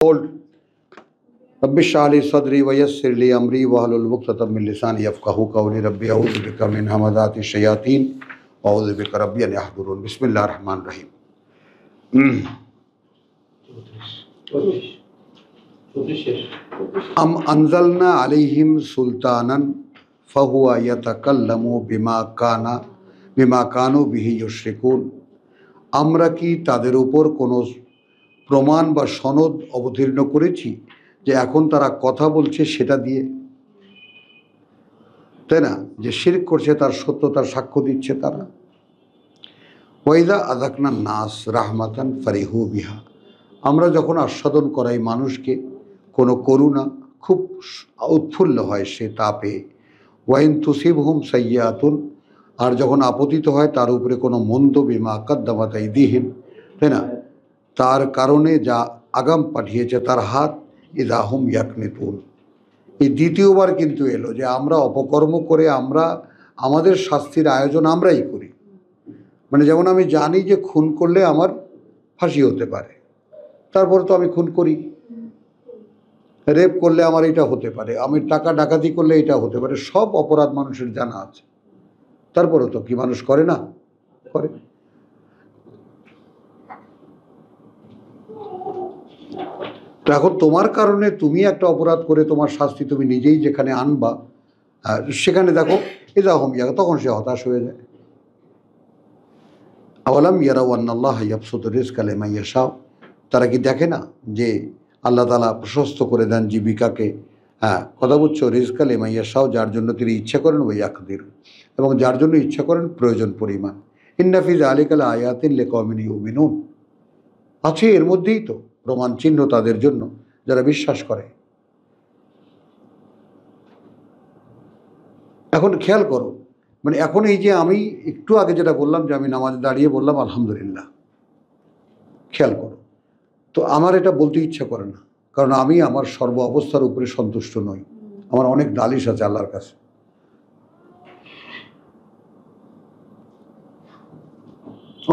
Hold. Rabbi shrah li sadri wa yassir li amri wahlul 'uqdatam min lisani yafqahu qawli. Rabbi a'udhu bika min hamazati shayatin wa a'udhu bika rabbi an yahdurun. Bismillahir rahmanir rahim. Am anzalna alayhim sultanan fahuwa yatakallamu bima kanu bihi yushrikun. আমরা কি তাদের উপর কোনো প্রমাণ বা সনদ অবতীর্ণ করেছি যে এখন তারা কথা বলছে সেটা দিয়ে, তাই না? যে শিরক করছে তার সত্যতার সাক্ষ্য দিচ্ছে তারা। ওয়াইদা আযাকনা নাস রাহমাতান ফারিহু বিহা, আমরা যখন আস্বাদন করাই মানুষকে কোনো করুণা, খুব উৎফুল্ল হয় সে তাপে। ওয়াইন তুসিবহুম সাইয়্যাতুন, আর যখন আপতিত হয় তার উপরে কোনো মন্দ, বিমা কাদ্দামাত আইদিহিম, তাই না, তার কারণে যা আগাম পাঠিয়েছে তার হাত, ইযা হুম ইয়াকনিতুন। এই দ্বিতীয়বার কিন্তু এলো যে আমরা অপকর্ম করে আমরা আমাদের শাস্তির আয়োজন আমরাই করি। মানে যেমন আমি জানি যে খুন করলে আমার ফাঁসি হতে পারে, তারপর তো আমি খুন করি। রেপ করলে আমার এটা হতে পারে, আমি টাকা ডাকাতি করলে এটা হতে পারে, সব অপরাধ মানুষের জানা আছে, তারপরেও তো কি মানুষ করে না? করে। তো এখন তোমার কারণে তুমি একটা অপরাধ করে তোমার শাস্তি তুমি নিজেই যেখানে আনবা, সেখানে দেখো ইযা হুম ইয়াক, তখন সে হতাশ হয়ে যায়। আওয়ালাম ইয়ারাউ আন্নাল্লাহা ইয়াবসুতু রিজকা লিমান ইয়াশা, তারা কি দেখে না যে আল্লাহ তাআলা প্রশস্ত করে দেন জীবিকাকে, কথা বুঝছো, রিজকা লিমান ইয়াশা, যার জন্য তিনি ইচ্ছা করেন, ওয়া ইয়াকদির, এবং যার জন্য ইচ্ছা করেন প্রয়োজন পরিমাণ। ইন্না ফি যালিকা লাআয়াতিন লিকাওমিন ইউমিনুন, আছে এর মধ্যেই তো প্রমাণ চিহ্ন তাদের জন্য যারা বিশ্বাস করে। এখন খেয়াল করো, মানে এখন এই যে আমি একটু আগে যেটা বললাম যে আমি নামাজে দাঁড়িয়ে বললাম আলহামদুলিল্লাহ, খেয়াল করো, তো আমার এটা বলতে ইচ্ছা করে না, কারণ আমি আমার সর্ব অবস্থার উপরে সন্তুষ্ট নই। আমার অনেক নালিশ আছে আল্লাহর কাছে।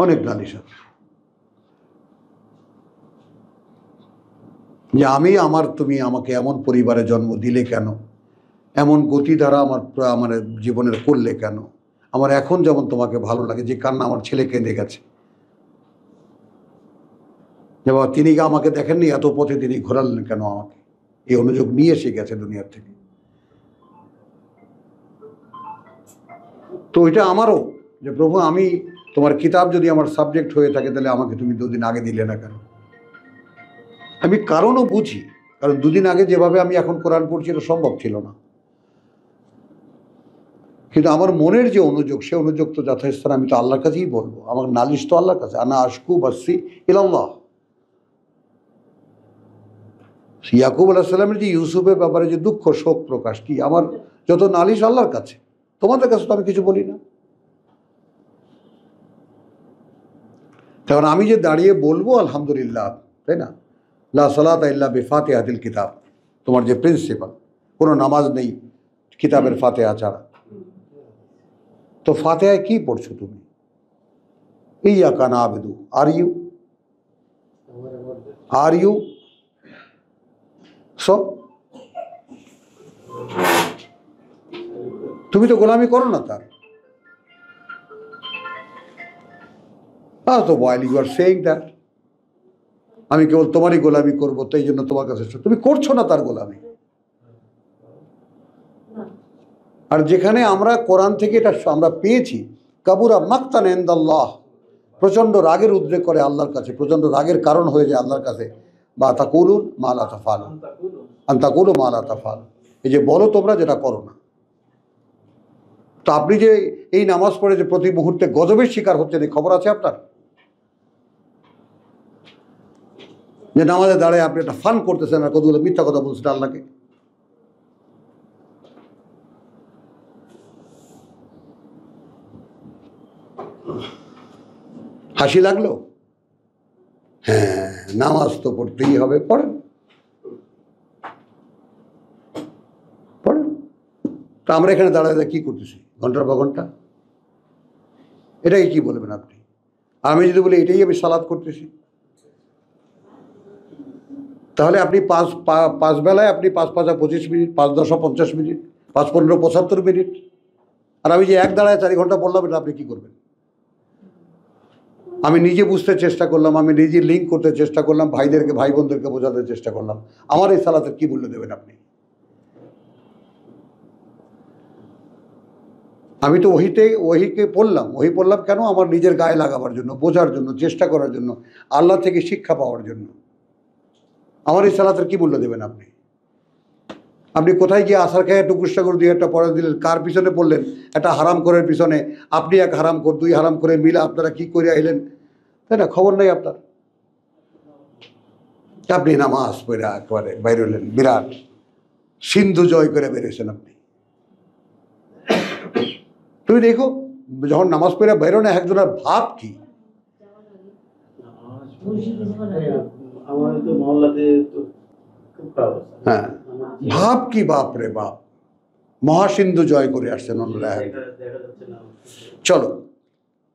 অনেক নালিশ আছে যে তুমি আমাকে এমন পরিবারে জন্ম দিলে কেন, এমন গতিধারা আমার জীবনের করলে কেন, আমার এখন যেমন তোমাকে ভালো লাগে, যে কান্না আমার ছেলে কেঁদে গেছে, যে বাবা তিনি আমাকে দেখেননি, এত পথে তিনি ঘোরালেন কেন আমাকে, এই অনুযোগ নিয়ে এসে গেছে দুনিয়ার থেকে। তো এটা আমারও যে প্রভু, আমি তোমার কিতাব যদি আমার সাবজেক্ট হয়ে থাকে তাহলে আমাকে তুমি 2 দিন আগে দিলে না কেন? আমি কারণও বুঝি, কারণ 2 দিন আগে যেভাবে আমি এখন কোরআন পড়ছি এটা সম্ভব ছিল না, কিন্তু আমার মনের যে অনুযোগ, সে অনুযোগ তো যথাস্থানে আমি তো আল্লাহর কাছেই বলবো, আমার নালিশ তো আল্লাহর কাছে। আনা আশকু বাসি ইলাল্লাহ। ইয়াকুব আলাইহিস সালামের যে ইউসুফের ব্যাপারে যে দুঃখ শোক প্রকাশ, কি আমার যত নালিশ আল্লাহর কাছে, তোমাদের কাছে তো আমি কিছু বলি না। কারণ আমি যে দাঁড়িয়ে বলবো আলহামদুলিল্লাহ, তাই না, লা সালাতা ইল্লা বিফাতিহাতিল কিতাব, তোমার যে প্রিন্সিপাল, কোনো নামাজ নেই কিতাবের ফাতিহা ছাড়া। তো ফাতিহায় কি পড়ছো তুমি? ইয়াকা না'বুদু, আর ইউ সো, তুমি তো গোলামি করো না তার। তো while you are saying that আমি কেবল তোমারই গোলামি করবো, তো এই জন্য তোমার কাছে তুমি করছো না তার গোলামি। আর যেখানে আমরা কোরআন থেকে এটা আমরা পেয়েছি, কাবুরা মাকতান ইনদাল্লাহ, প্রচণ্ড রাগের উদ্রেক করে আল্লাহর কাছে, প্রচণ্ড রাগের কারণ হয়ে যায় আল্লাহর কাছে, বা তাকুলুন মা লা তাফআলুন, আন তাকুলু মা লা তাফআলুন, এই যে বলো তোমরা যেটা করো না। তো আপনি যে এই নামাজ পড়ে যে প্রতি মুহূর্তে গজবের শিকার হচ্ছেন, এই খবর আছে আপনার? যে নামাজে দাঁড়ায় আপনি একটা ফান করতেছেন আর কতগুলো মিথ্যা কথা বলছেন আল্লাহকে। হাসি লাগলো? হ্যাঁ, নামাজ তো পড়তেই হবে, পড়েন পড়েন। তা আমরা এখানে দাঁড়ায় কি করতেছি ঘন্টার পর ঘন্টা? এটাই কি বলবেন আপনি? আমি যদি বলি এটাই আমি সালাত করতেছি, তাহলে আপনি পাঁচ বেলায় আপনি 5 × 5 = 25 মিনিট, 5 × 10 = 50 মিনিট, 5 × 15 = 75 মিনিট। আর আমি যে এক দাঁড়ায় 4 ঘন্টা পড়লাম, এটা আপনি কী করবেন? আমি নিজে বুঝতে চেষ্টা করলাম, আমি নিজে লিঙ্ক করতে চেষ্টা করলাম, ভাইদেরকে ভাই বোনদেরকে বোঝাতে চেষ্টা করলাম। আমার এই সালাতের কী মূল্য দেবেন আপনি? আমি তো ওহিকে পড়লাম। ওহি পড়লাম কেন? আমার নিজের গায়ে লাগাবার জন্য, বোঝার জন্য, চেষ্টা করার জন্য, আল্লাহ থেকে শিক্ষা পাওয়ার জন্য। আমার এই সালাতের কী মূল্য দেবেন আপনি? আপনি কোথায় গিয়ে আসার খেয়ে টুকুসটা করে 2 একটা পড়া দিলেন, কার পিছনে পড়লেন? একটা হারাম করার পিছনে। আপনি এক হারাম কর, 2 হারাম করে মিলে আপনারা কি করে আইলেন, তাই না? খবর নেই আপনার। আপনি নামাজ পড়ে একেবারে বাইরে হলেন, বিরাট সিন্ধু জয় করে বেরিয়েছেন আপনি। তুমি দেখো, যখন নামাজ পড়ে বাইরে না, একজনের ভাব কি? হ্যাঁ, ভাব কি? বাপ রে বাপ, মহাসিন্ধু জয় করে আসছেন ওনারা। চলো,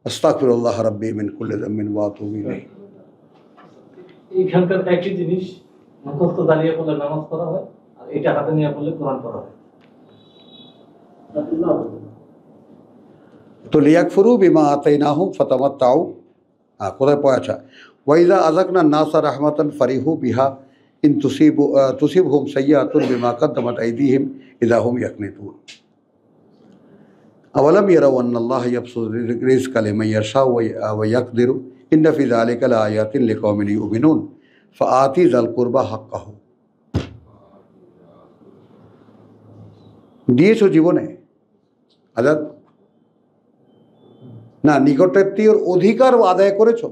আস্তাগফিরুল্লাহ রাব্বি মিন কুল্লি যামবিন ওয়া আতুবু ইলাইহি। এইখানকার একই জিনিস, মুখস্থ দাঁড়িয়ে পড়লে নামাজ পড়া হয়, আর এটা হাতে নিয়ে পড়লে কোরআন পড়া হয়। তো লিয়াকফুরু বিমা আতাইনাহুম ফাতামাত্তাউ। কোথায় পড়েছে? ওয়াইজা আযাকনা নাসা রাহমাতান ফারিহু বিহা ইন তুসিবহুম সাইয়্যাতুন বিমা কাদ্দামাত আইদিহিম ইযা হুম ইয়াকনিতুন। আওয়ালাম ইয়ারাউ আন্নাল্লাহা ইয়াবসুতু রিজকা লিমান ইয়াশাউ ওয়া ইয়াকদিরু ইন্না ফি যালিকা লাআয়াতিন লিকাওমিন ইউমিনুন ফাআতি যাল কুরবা হাক্কাহু। দিয়েছো জীবনে আজাদ না, নিকটাত্মীয়র অধিকার আদায় করেছ?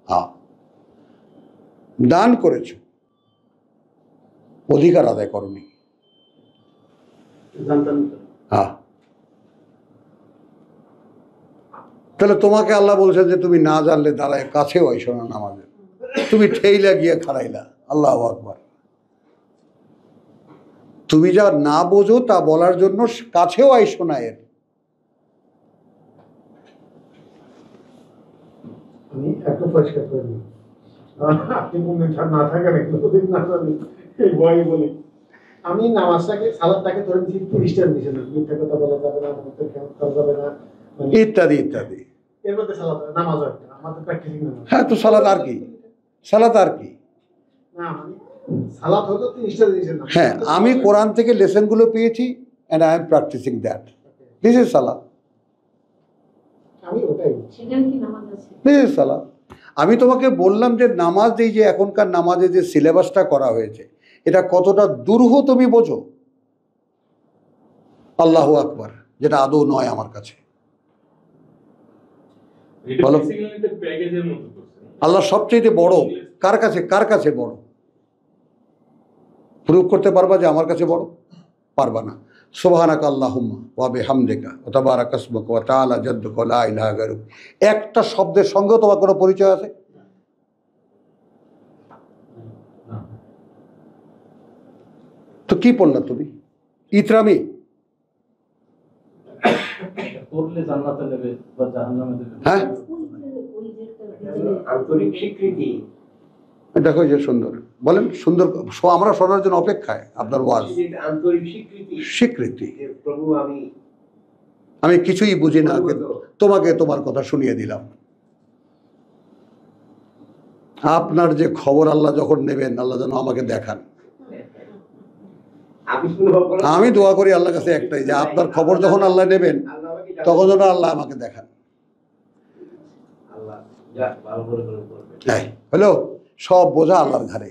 হ্যাঁ, দান করেছ, অধিকার আদায় করনি। হ্যাঁ, তাহলে তোমাকে আল্লাহ বলছে যে তুমি না জানলে দাঁড়ায় কাছেও আইসো না নামাজে, তুমি ঠেইলা গিয়ে খাড়াইলা। আল্লাহু আকবার। তুমি যা না বোঝো তা বলার জন্য কাছেও আইসো না এর। আমি একটু পরিষ্কার করে দিই, আপনি না থাকেন একদিন না জানি এই ভয় বলি। আমি নামাজটাকে সালাদটাকে ধরে দিচ্ছি 30টা দিয়েছেন, মিথ্যা কথা বলা যাবে না, মুখের খেয়াল করা যাবে না, ইত্যাদি ইত্যাদি। এর মধ্যে সালাদ নামাজ একটা আমাদের প্র্যাকটিসিং নামাজ। হ্যাঁ, তো সালাত আর কি? সালাত আর কি? না মানে সালাদ হয়তো 30টা দিয়েছেন না। হ্যাঁ, আমি কোরআন থেকে লেসনগুলো পেয়েছি and I am practicing that. This is salat. আমি ওটাই সেখানে কি নামাজ আছে? This is salat. আমি তোমাকে বললাম যে নামাজ, এই যে এখনকার নামাজে যে সিলেবাসটা করা হয়েছে, এটা কতটা দুরূহ তুমি বোঝো? আল্লাহু আকবার, যেটা আদৌ নয় আমার কাছে। বলো, আল্লাহ সবচেয়ে বড় কার কাছে বড়? প্রুভ করতে পারবা যে আমার কাছে বড়? পারবা না। সুবহানাকা আল্লাহুম্মা ওয়া বিহামদিকা ওয়া তাবারাকা ইসমুকা ওয়া তাআলা জাদ্দুকা লা ইলাহা গায়রুক। একটা শব্দের সঙ্গে তোমার কোনো পরিচয় আছে? তো কি পড়লা তুমি? ইতরামি পড়লে জান্নাতে নেবে বা জাহান্নামে দেবে। হ্যাঁ, আন্তরিক স্বীকৃতি। দেখো যে সুন্দর বলেন, সুন্দর আমরা শোনার জন্য অপেক্ষায় আপনার ওয়াজ। আন্তরিক স্বীকৃতি। প্রভু আমি কিছুই বুঝি না, তোমাকে তোমার কথা শুনিয়ে দিলাম। আপনার যে খবর আল্লাহ যখন নেবেন, আল্লাহ যেন আমাকে দেখান। আমি দোয়া করি আল্লাহর কাছে একটাই, যে আপনার খবর যখন আল্লাহ নেবেন তখন যেন আল্লাহ আমাকে দেখান। হ্যালো, সব বোঝা আল্লাহর ঘাড়ে।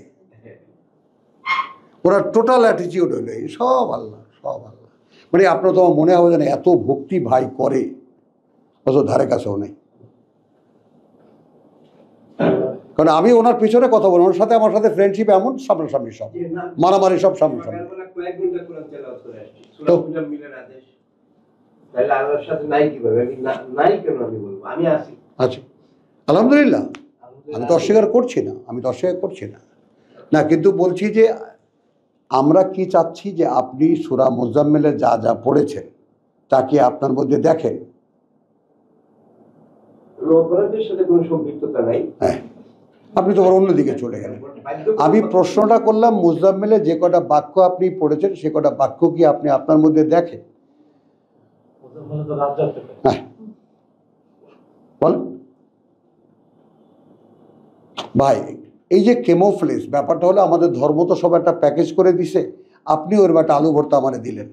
ওরা টোটাল অ্যাটিটিউড হইল সব আল্লাহ, সব আল্লাহ। মানে আপনার তোমার মনে হবে যেন এত ভক্তি ভাই করে, অত ধারে কাছেও নেই। কারণ আমি ওনার পিছনে কথা বলি, ওনার সাথে আমার সাথে ফ্রেন্ডশিপ এমন সামনাসামনি, সব মারামারি সব সামনাসামনি। আচ্ছা, আলহামদুলিল্লাহ, আমি তো অস্বীকার করছি না, না কিন্তু বলছি যে আমরা কি চাচ্ছি, যে আপনি সূরা মুজাম্মিলে যা যা পড়েছেন তাকে আপনার মধ্যে দেখেন। অপরাধের সাথে কোনো সম্পৃক্ততা নাই। হ্যাঁ, আপনি তো অন্যদিকে চলে গেলেন। আমি প্রশ্নটা করলাম মুজাম্মেলে যে কটা বাক্য আপনি পড়েছেন সে কটা বাক্য কি আপনি আপনার মধ্যে দেখেন? মুজাম্মেলে তো রাত জাগতে পারে। হ্যাঁ বলেন ভাই, এই যে কেমোফ্লেজ ব্যাপারটা হলো, আমাদের ধর্ম তো সব একটা প্যাকেজ করে দিছে। আপনি ওর একটা আলু ভর্তা আমারে দিলেন,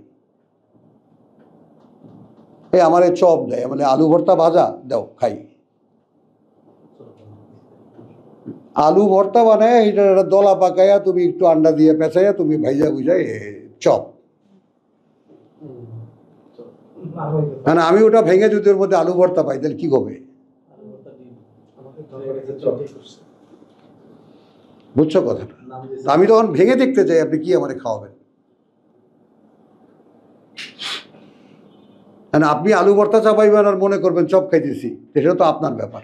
এই আমারে চপ দেয়, মানে আলু ভর্তা ভাজা দাও খাই। আলু ভর্তা বানায় এটা একটা দলা পাকাইয়া তুমি একটু আন্ডা দিয়ে পেঁচাইয়া তুমি ভাইজা বুঝাই চপ। মানে আমি ওটা ভেঙে যদি ওর মধ্যে আলু ভর্তা পাই তাহলে কি হবে? বুঝছো কথাটা? আমি তখন ভেঙে দেখতে চাই আপনি কি আমারে খাওয়াবেন। মানে আপনি আলু ভর্তা চাপাইবেন আর মনে করবেন চপ খাইতেছি, সেটা তো আপনার ব্যাপার।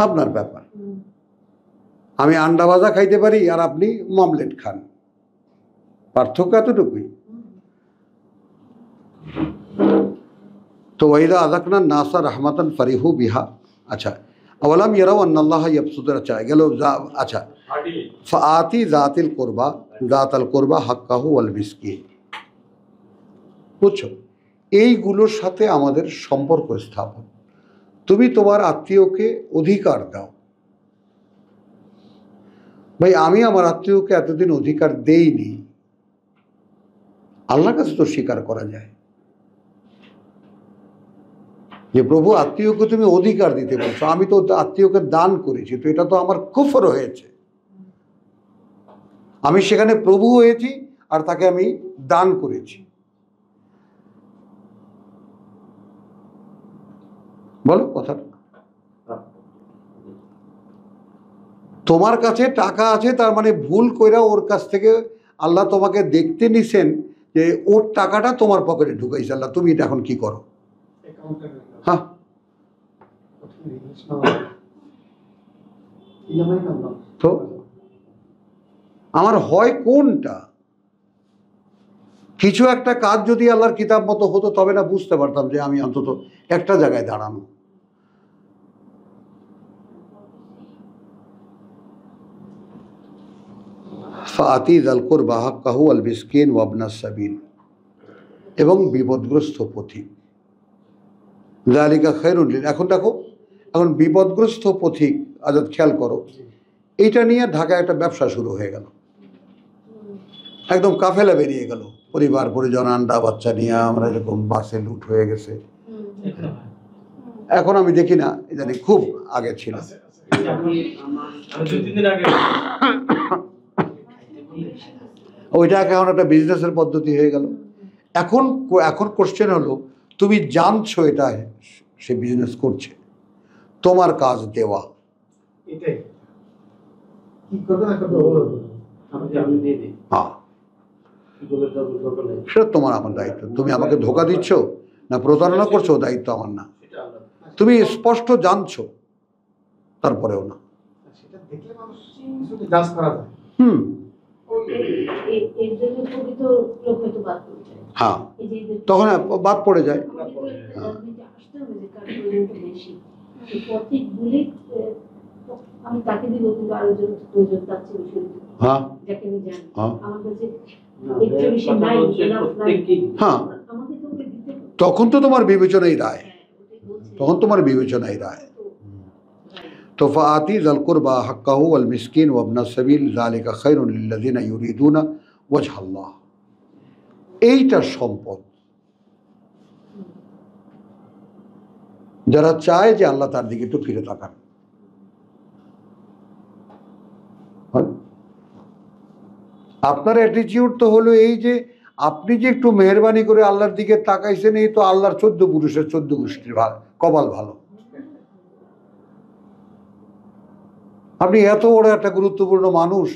আপনার ব্যাপার। আমি আন্ডা ভাজা খাইতে পারি আর আপনি মমলেট খান, পার্থক্য এতটুকুই। তো ওয়াইদা আযাকনা নাসা রাহমাতান ফারিহু বিহা। আচ্ছা, আওয়ালাম ইয়ারাউ আন্নাল্লাহা ইয়াবসুতুর, আচ্ছা গেল। আচ্ছা, ফাআতি যাতিল কুরবা যাতাল কুরবা হাক্কাহু ওয়াল মিসকিন। বুঝছো, এইগুলোর সাথে আমাদের সম্পর্ক স্থাপন। তুমি তোমার আত্মীয়কে অধিকার দাও। ভাই আমি আমার আত্মীয়কে এতদিন অধিকার দেইনি, আল্লাহর কাছে তো স্বীকার করা যায় যে প্রভু আত্মীয়কে তুমি অধিকার দিতে বলছো, আমি তো আত্মীয়কে দান করেছি, তো এটা তো আমার কুফর হয়েছে। আমি সেখানে প্রভু হয়েছি আর তাকে আমি দান করেছি। বলো কথাটা। তোমার কাছে টাকা আছে তার মানে ভুল কইরা ওর কাছ থেকে আল্লাহ তোমাকে দেখতে নিছেন যে ওর টাকাটা তোমার পকেটে ঢুকাইছে আল্লাহ, তুমি এটা এখন কি করো? হ্যাঁ, তো আমার হয় কোনটা? কিছু একটা কাজ যদি আল্লাহর কিতাব মতো হতো তবে না বুঝতে পারতাম যে আমি অন্তত একটা জায়গায় দাঁড়ানো। ফাআতি যাল কুরবা হাক্কাহু ওয়াল মিসকিন ওয়া ইবনাস সাবিল, এবং বিপদগ্রস্ত পথিক। যালিকা খায়রুন লিল, এখন দেখো, এখন বিপদগ্রস্ত পথিক আজাদ খেয়াল করো, এইটা নিয়ে ঢাকায় একটা ব্যবসা শুরু হয়ে গেল, একদম কাফেলা বেরিয়ে গেল, পরিবার পরিজন আন্ডা বাচ্চা নিয়ে আমরা এরকম বাসে লুট হয়ে গেছে। এখন আমি দেখি না, জানি খুব আগে ছিল। ওইটা এখন একটা বিজনেসের পদ্ধতি হয়ে গেল। এখন এখন কোশ্চেন হলো, তুমি জানছো এটা সে বিজনেস করছে, তোমার কাজ দেওয়া। হ্যাঁ, সেটা তোমার আমার দায়িত্ব। তুমি আমাকে ধোকা দিচ্ছ না প্রতারণা করছো, দায়িত্ব আমার না। তুমি স্পষ্ট জানছো তারপরেও না। হুম, হ্যাঁ, তখন বাদ পড়ে যায়। হ্যাঁ, হ্যাঁ, তখন তো তোমার বিবেচনাই রায়, তখন তোমার বিবেচনাই রায়। তো ফাআতি যাল কুরবা হাক্কাহু ওয়াল মিসকিন ওয়া ইবনাস সাবিল যালিকা খায়রুন লিল্লাযিনা ইউরিদুনা ওয়াজহাল্লাহ। এইটা সম্পদ যারা চায় যে আল্লাহ তার দিকে একটু ফিরে তাকান। আপনার অ্যাটিটিউড তো হলো এই যে আপনি যে একটু মেহরবানি করে আল্লাহর দিকে তাকাইছেন, এই তো আল্লাহর 14 পুরুষের 14 গোষ্ঠীর কপাল ভালো। আপনি এত বড় একটা গুরুত্বপূর্ণ মানুষ,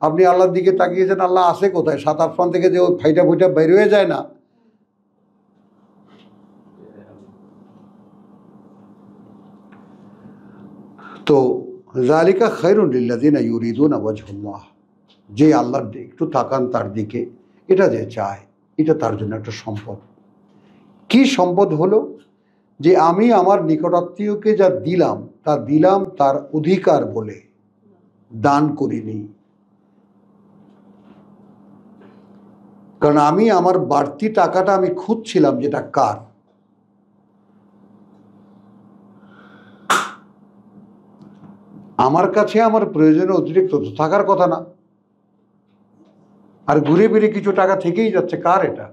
আপনি আল্লাহর দিকে তাকিয়েছেন, আল্লাহ আছে কোথায়? 7 আসমান থেকে যে ফাইটা ফুইটা বের হয়ে যায় না? তো যালিকা খায়রুন লিল্লাযিনা ইউরিদুনা ওয়াজহাল্লাহ, যে আল্লাহর দিকে একটু তাকান তার দিকে, এটা যে চায়, এটা তার জন্য একটা সম্পদ। কি সম্পদ হলো? যে আমি আমার নিকটাত্মীয়কে যা দিলাম তা দিলাম তার অধিকার বলে, দান করিনি। কারণ আমি আমার বাড়তি টাকাটা আমি খুঁজছিলাম যেটা কার। আমার কাছে আমার প্রয়োজনে অতিরিক্ত তো থাকার কথা না, আর ঘুরে ফিরে কিছু টাকা থেকেই যাচ্ছে, কার এটা?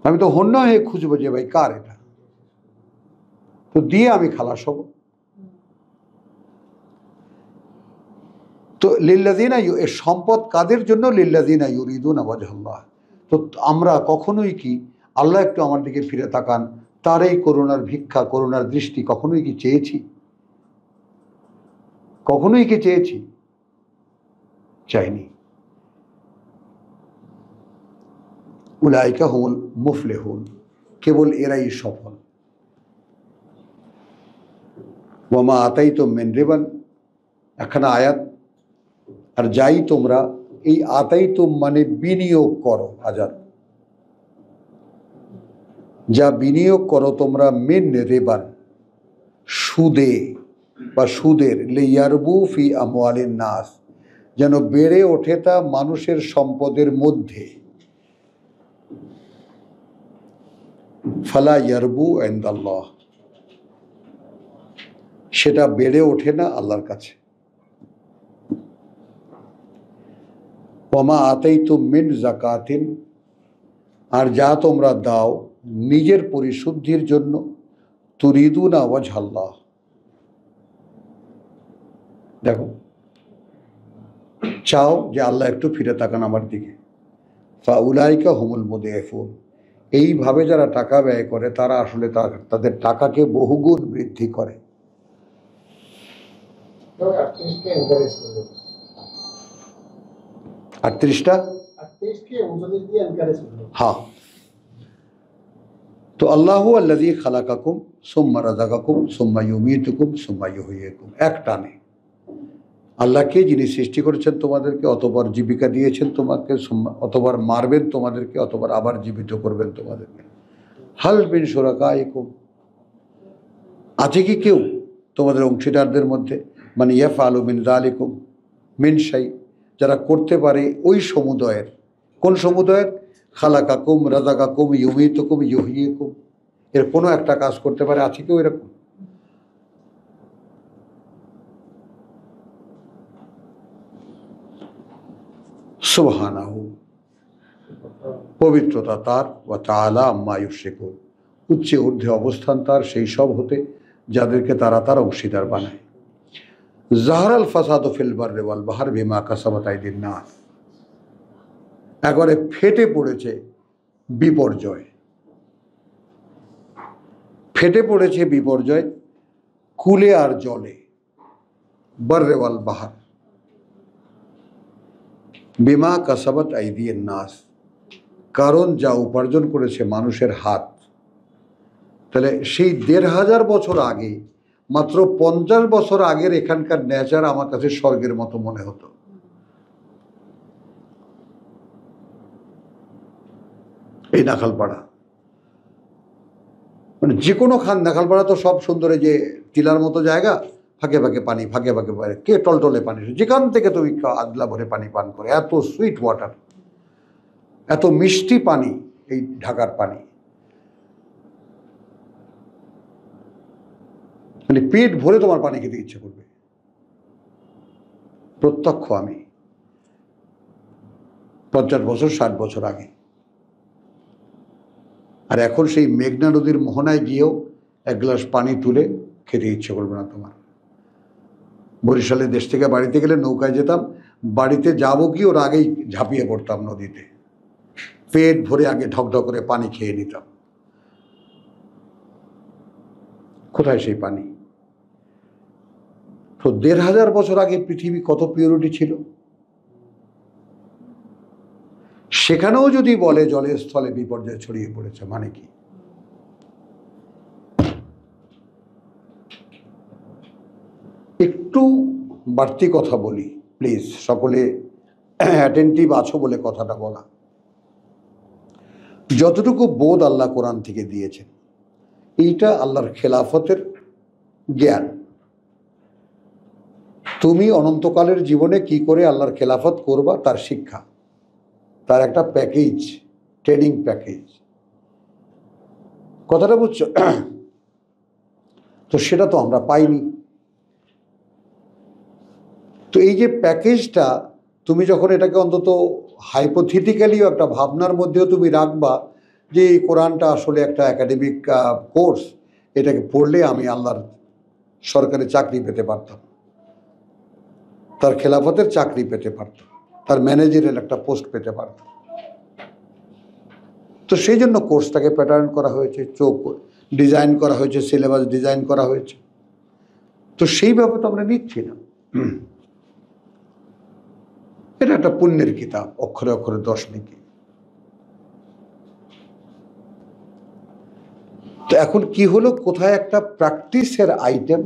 আমি তো হন্য হয়ে খুঁজবো যে ভাই কার এটা, তো দিয়ে আমি খালাস হব। তো লিল্লাযিনা এর সম্পদ কাদের জন্য? লিল্লাযিনা ইউরিদুনা ওয়াজহাল্লাহ। তো আমরা কখনোই কি আল্লাহ একটু আমার দিকে ফিরে তাকান, তার এই করুণার ভিক্ষা, করুণার দৃষ্টি কখনোই কি চেয়েছি? কখনোই কি চেয়েছি? চাইনি। উলাইকা হুমুল মুফলিহুন, কেবল এরাই সফল। ওয়ামা আতাইতুম মিন রিবান, এখানে আয়াত, আর যাই তোমরা, এই আতাইতুম মানে বিনিয়োগ করো, আজাদ, যা বিনিয়োগ করো তোমরা, মিন রিবান, সুদে বা সুদের, লিয়ারবু ফি আমওয়ালিন নাস, যেন বেড়ে ওঠে তা মানুষের সম্পদের মধ্যে। ফালা ইয়ারবু ইনদাল্লাহ, সেটা বেড়ে ওঠে না আল্লাহর কাছে। ওমা আতাইতুম মিন যাকাতিন, আর যা তোমরা দাও নিজের পরিশুদ্ধির জন্য, তুরিদুনা ওয়াজহাল্লাহ, দেখো চাও যে আল্লাহ একটু ফিরে তাকান আমার দিকে। ফাউলাইকা হুমুল মুদিফুন, এইভাবে যারা টাকা ব্যয় করে তারা আসলে তাদের টাকাকে বহুগুণ বৃদ্ধি করে। তবে 38কে এনকারেজ করবে, 38টা 38কে উনচল্লিশ দিয়ে এনকারেজ করবে। হ্যাঁ, তো আল্লাহু আল্লাযী খালাকাকুম সুম্মা রাযাকাকুম সুম্মা ইউমীতুকুম সুম্মা ইউহয়িকুম, এক টানে আল্লাহকে, যিনি সৃষ্টি করেছেন তোমাদেরকে, অতবার জীবিকা দিয়েছেন তোমাকে, অতবার মারবেন তোমাদেরকে, অতবার আবার জীবিত করবেন তোমাদেরকে। হাল মিন শুরাকাইকুম, আছে কি কেউ তোমাদের অংশীদারদের মধ্যে, মানে ইয়াফআলু মিন যালিকুম মিন শাই, যারা করতে পারে ওই সমুদয়ের, কোন সমুদয়ের? খালাকাকুম রাযাকাকুম ইউমীতুকুম ইউহয়িকুম, এর কোনো একটা কাজ করতে পারে, আছে কেউ এরকম? সুবহানাহু, পবিত্রতা তার, ওয়া তাআলা আম্মা ইউশরিকুন, উচ্চে ঊর্ধ্বে অবস্থান তার সেই সব হতে যাদেরকে তারা তার অংশীদার বানায়। যাহারাল ফাসাদু ফিল বাররি ওয়াল বাহরি বিমা কাসাবাত আইদিন নাস, একবারে ফেটে পড়েছে বিপর্যয়, ফেটে পড়েছে বিপর্যয় কুলে আর জলে, বাররি ওয়াল বাহর, বিমা কাসাবাত আইদিন নাস, কারণ যা উপার্জন করেছে মানুষের হাত। তাহলে সেই ১৫০০ বছর আগে, মাত্র 50 বছর আগের এখানকার নেচার আমার কাছে স্বর্গের মতো মনে হতো। এই নাখালপাড়া, মানে যে কোনো খান, নাখালপাড়া তো সব সুন্দর, যে টিলার মতো জায়গা, ফাঁকে ফাঁকে পানি, ফাঁকে ফাঁকে কে টলটলে পানি, যেখান থেকে তুমি আদলা ভরে পানি পান করে, এত সুইট ওয়াটার, এত মিষ্টি পানি এই ঢাকার পানি, মানে পেট ভরে তোমার পানি খেতে ইচ্ছে করবে। প্রত্যক্ষ আমি 50 বছর 60 বছর আগে। আর এখন সেই মেঘনা নদীর মোহনায় গিয়েও এক গ্লাস পানি তুলে খেতে ইচ্ছে করবে না তোমার। বরিশালে দেশ থেকে বাড়িতে গেলে নৌকায় যেতাম, বাড়িতে যাবো কি ওর আগেই ঝাঁপিয়ে পড়তাম নদীতে, পেট ভরে আগে ঢকঢক করে পানি খেয়ে নিতাম। কোথায় সেই পানি? তো ১৫০০ বছর আগে পৃথিবী কত পিউরিটি ছিল, সেখানেও যদি বলে জলের স্থলে বিপর্যয় ছড়িয়ে পড়েছে, মানে কি? একটু বাড়তি কথা বলি প্লিজ, সকলে অ্যাটেন্টিভ আছো বলে কথাটা বলা। যতটুকু বোধ আল্লাহ কোরআন থেকে দিয়েছেন, এইটা আল্লাহর খেলাফতের জ্ঞান। তুমি অনন্তকালের জীবনে কি করে আল্লাহর খেলাফত করবা তার শিক্ষা, তার একটা প্যাকেজ, ট্রেনিং প্যাকেজ। কথাটা বুঝছো? তো সেটা তো আমরা পাইনি। তো এই যে প্যাকেজটা, তুমি যখন এটাকে অন্তত হাইপোথেটিক্যালিও একটা ভাবনার মধ্যেও তুমি রাখবা যে এই কোরআনটা আসলে একটা একাডেমিক কোর্স, এটাকে পড়লে আমি আল্লাহর সরকারি চাকরি পেতে পারতাম, তার খেলাফতের চাকরি পেতে পারতাম, তার ম্যানেজারের একটা পোস্ট পেতে পারতাম। তো সেই জন্য কোর্সটাকে প্যাটার্ন করা হয়েছে, চোখ ডিজাইন করা হয়েছে, সিলেবাস ডিজাইন করা হয়েছে। তো সেইভাবে তো আমরা নিচ্ছি না। এটা একটা পুণ্যের কিতাব, অক্ষরে অক্ষরে 10 নেকি। তো এখন কি হলো, কোথায় একটা প্র্যাকটিসের আইটেম,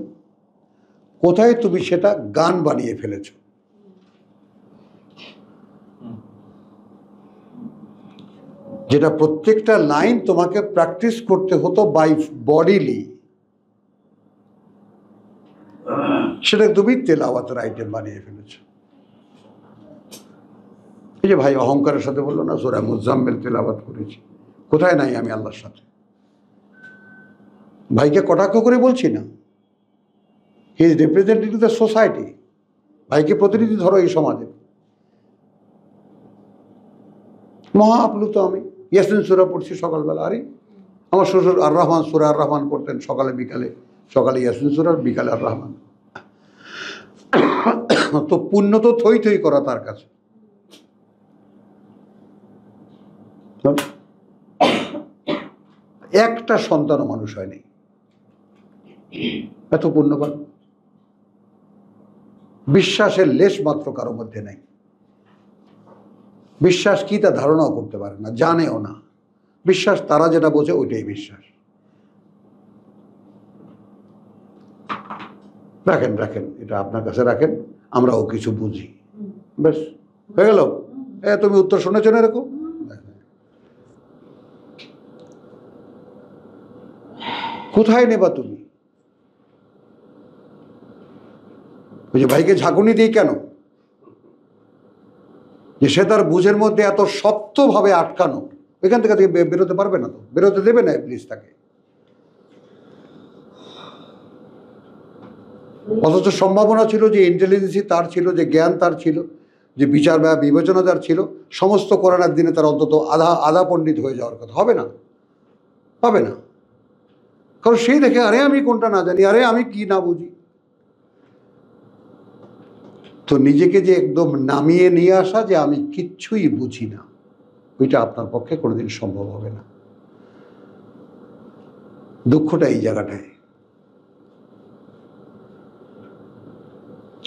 কোথায় তুমি সেটা গান বানিয়ে ফেলেছো। যেটা প্রত্যেকটা লাইন তোমাকে প্র্যাকটিস করতে হতো বাই বডিলি, সেটা তুমি তেলাওয়াতের আইটেম বানিয়ে ফেলেছো। এই যে ভাই অহংকারের সাথে বললো না সূরা মুজাম্মিল তেলাওয়াত করেছি, কোথায় নাই আমি আল্লাহর সাথে। ভাইকে কটাক্ষ করে বলছি না, he is representative the society. ভাইকে প্রতিনিধি ধরো এই সমাজে। মহা আপ্লুত আমি, ইয়াসিন সূরা পড়ছি সকালবেলা। আরে আমার শ্বশুর আর রহমান, সূরা আর রহমান পড়তেন সকালে বিকালে, সকালে ইয়াসিন সূরা, বিকালে আর রহমান। তো পুণ্য তো থই থই করা তার কাছে। একটা সন্তানও মানুষ হয়নি, এত পুণ্যবান। বিশ্বাসের লেশ মাত্র কারো মধ্যে নাই। বিশ্বাস কি তা ধারণাও করতে পারে না, জানেও না। বিশ্বাস তারা যেটা বোঝে ওইটাই বিশ্বাস। রাখেন রাখেন, এটা আপনার কাছে রাখেন, আমরাও কিছু বুঝি। বেশ হয়ে গেল। তুমি উত্তর শুনেছ না এরকম? কোথায় নেবা তুমি? ওই যে ভাইকে ঝাঁকুনি দিই কেন, যে সে তার বুঝের মধ্যে এত শক্তভাবে আটকানো, ওইখান থেকে বেরোতে পারবে না, তো বেরোতে দেবে না প্লিজ তাকে। অথচ সম্ভাবনা ছিল যে ইন্টেলিজেন্সি তার ছিল, যে জ্ঞান তার ছিল, যে বিচার বা বিবেচনা তার ছিল, সমস্ত কোরআনের দিনে তার অন্তত আধা পণ্ডিত হয়ে যাওয়ার কথা। হবে না, হবে না। কারণ সেই দেখে আরে আমি কোনটা না জানি, আরে আমি কি না বুঝি। তো নিজেকে যে একদম নামিয়ে নিয়ে আসা যে আমি কিচ্ছুই বুঝি না, ওইটা আপনার পক্ষে কোনোদিন সম্ভব হবে না। দুঃখটা এই জায়গাটায়।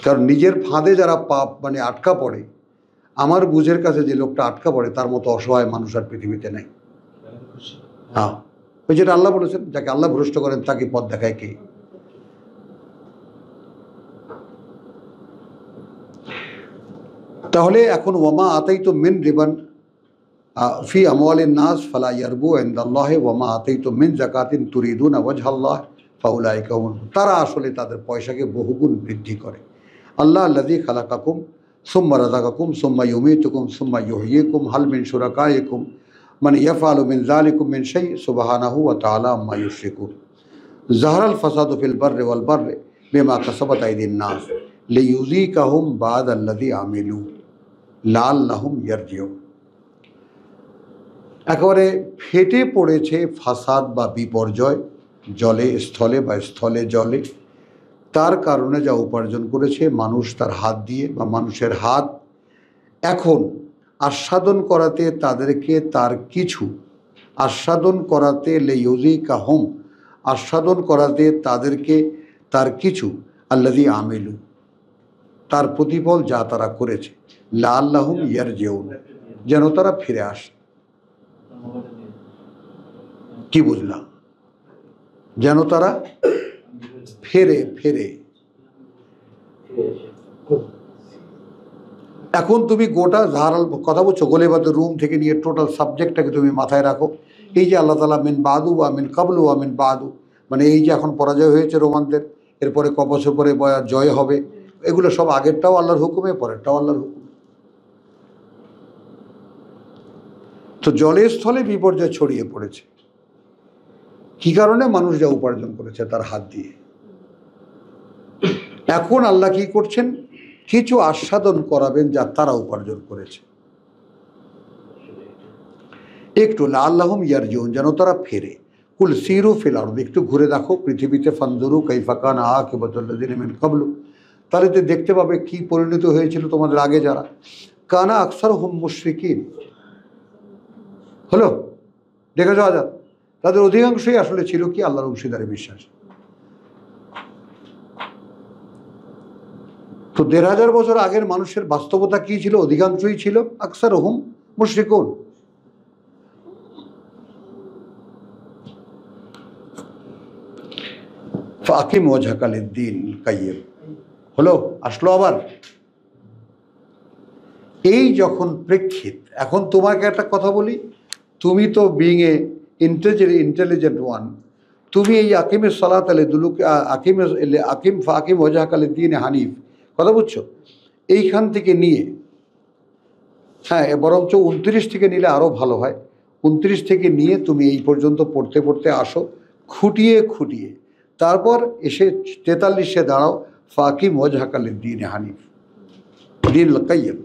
কারণ নিজের ফাঁদে যারা মানে আটকা পড়ে, আমার বুঝের কাছে যে লোকটা আটকা পড়ে তার মতো অসহায় মানুষ আর পৃথিবীতে নাই। হ্যাঁ, ওই যেটা আল্লাহ বলেছেন, যাকে আল্লাহ ভ্রষ্ট করেন তাকে পথ দেখায় কে? তাহলে এখন ওয়ামা আতাইতু মিন রিবান ফি আমওয়ালিন নাস ফালা ইয়ারবু ইনদাল্লাহি ওয়ামা আতাইতু মিন যাকাতিন তুরিদুনা ওয়াজহাল্লাহ ফাউলাইকা হুমুল। তারা আসলে তাদের পয়সাকে বহুগুণ বৃদ্ধি করে। আল্লাহ আল্লাযী খালাকাকুম সুম্মা রাযাকাকুম সুম্মা ইউমীতুকুম সুম্মা ইউহয়িকুম হাল মিন শুরাকাইকুম মান ইয়াফআলু মিন যালিকুম মিন শাই সুবহানাহু ওয়া তাআলা আম্মা ইউশরিকুন। যাহারাল ফাসাদু ফিল বাররি ওয়াল বাররি বিমা কাসাবাত আইদিন নাস লিইয়ুযীকাহুম বা'দাল্লাযী আমিলু লাআল্লাহুম ইয়ারজিউন। একেবারে ফেটে পড়েছে ফাসাদ বা বিপর্যয়, জলে স্থলে বা স্থলে জলে। তার কারণে যা উপার্জন করেছে মানুষ তার হাত দিয়ে, বা মানুষের হাত এখন আস্বাদন করাতে তাদেরকে তার কিছু, আস্বাদন করাতে লিইয়ুযীকাহুম, আস্বাদন করাতে তাদেরকে তার কিছু, আল্লাযী আমিলু, তার প্রতিফল যা তারা করেছে, লাআল্লাহুম ইয়ারজিউন, যেন তারা ফিরে আসে। কি বুঝলাম? যেন তারা ফেরে। এখন তুমি গোটা ধারাল কথা বলছো, গোলেবাদের রুম থেকে নিয়ে টোটাল সাবজেক্টটাকে তুমি মাথায় রাখো। এই যে আল্লাহ তাআলা মিন বাদু বা মিন কাবলু বা মিন বাদু, মানে এই যে এখন পরাজয় হয়েছে রোমানদের, এরপরে ক বছর পরে জয় হবে, এগুলো সব আগেরটাও আল্লাহর হুকুমে, পরেরটাও আল্লাহর হুকুমে। তো জলে স্থলে বিপর্যয় ছড়িয়ে পড়েছে। কি কারণে? মানুষ যা উপার্জন করেছে তার হাত দিয়ে। এখন আল্লাহ কি করছেন? কিছু আস্বাদন করাবেন যা তারা উপার্জন করেছে। একটু লাআল্লাহুম ইয়ারজিউন, যেন তারা ফেরে। কুল সিরু ফিল আরদ, একটু ঘুরে দেখো পৃথিবীতে, ফানজুরু কাইফা কানা আকিবাতুল্লাযিনা মিন ক্বাবলু, তাহলে তো দেখতে পাবে কি পরিণত হয়েছিল তোমাদের আগে যারা। কানা আকসারহুম মুশরিকিন, হলো দেখে যাওয়া যাক, তাদের অধিকাংশই আসলে ছিল কি? আল্লাহর অংশীদারে বিশ্বাস। তো ১৫০০ বছর আগের মানুষের বাস্তবতা কি ছিল? অধিকাংশই ছিল আকসারহুম মুশরিকুন। ফাকিম ওয়াজহাকা লিদ্দীন কাইয়্যিম, হলো আসলো আবার এই যখন প্রেক্ষিত। এখন তোমাকে একটা কথা বলি, তুমি তো বিং এ ইন্টেলিজেন্ট ওয়ান, তুমি এই আকিমের সালাত আলে দুলুক আকিম ফাকিম ওয়াজহাকা লিদ্দীন হানিফ, কথা বুঝছো? এইখান থেকে নিয়ে, হ্যাঁ বরঞ্চ 29 থেকে নিলে আরও ভালো হয়। 29 থেকে নিয়ে তুমি এই পর্যন্ত পড়তে পড়তে আসো, খুঁটিয়ে খুঁটিয়ে, তারপর এসে 43-এ দাঁড়াও, ফাকিম ওয়াজহাকা লিদ্দীন হানিফ দিন কাইয়্যিম।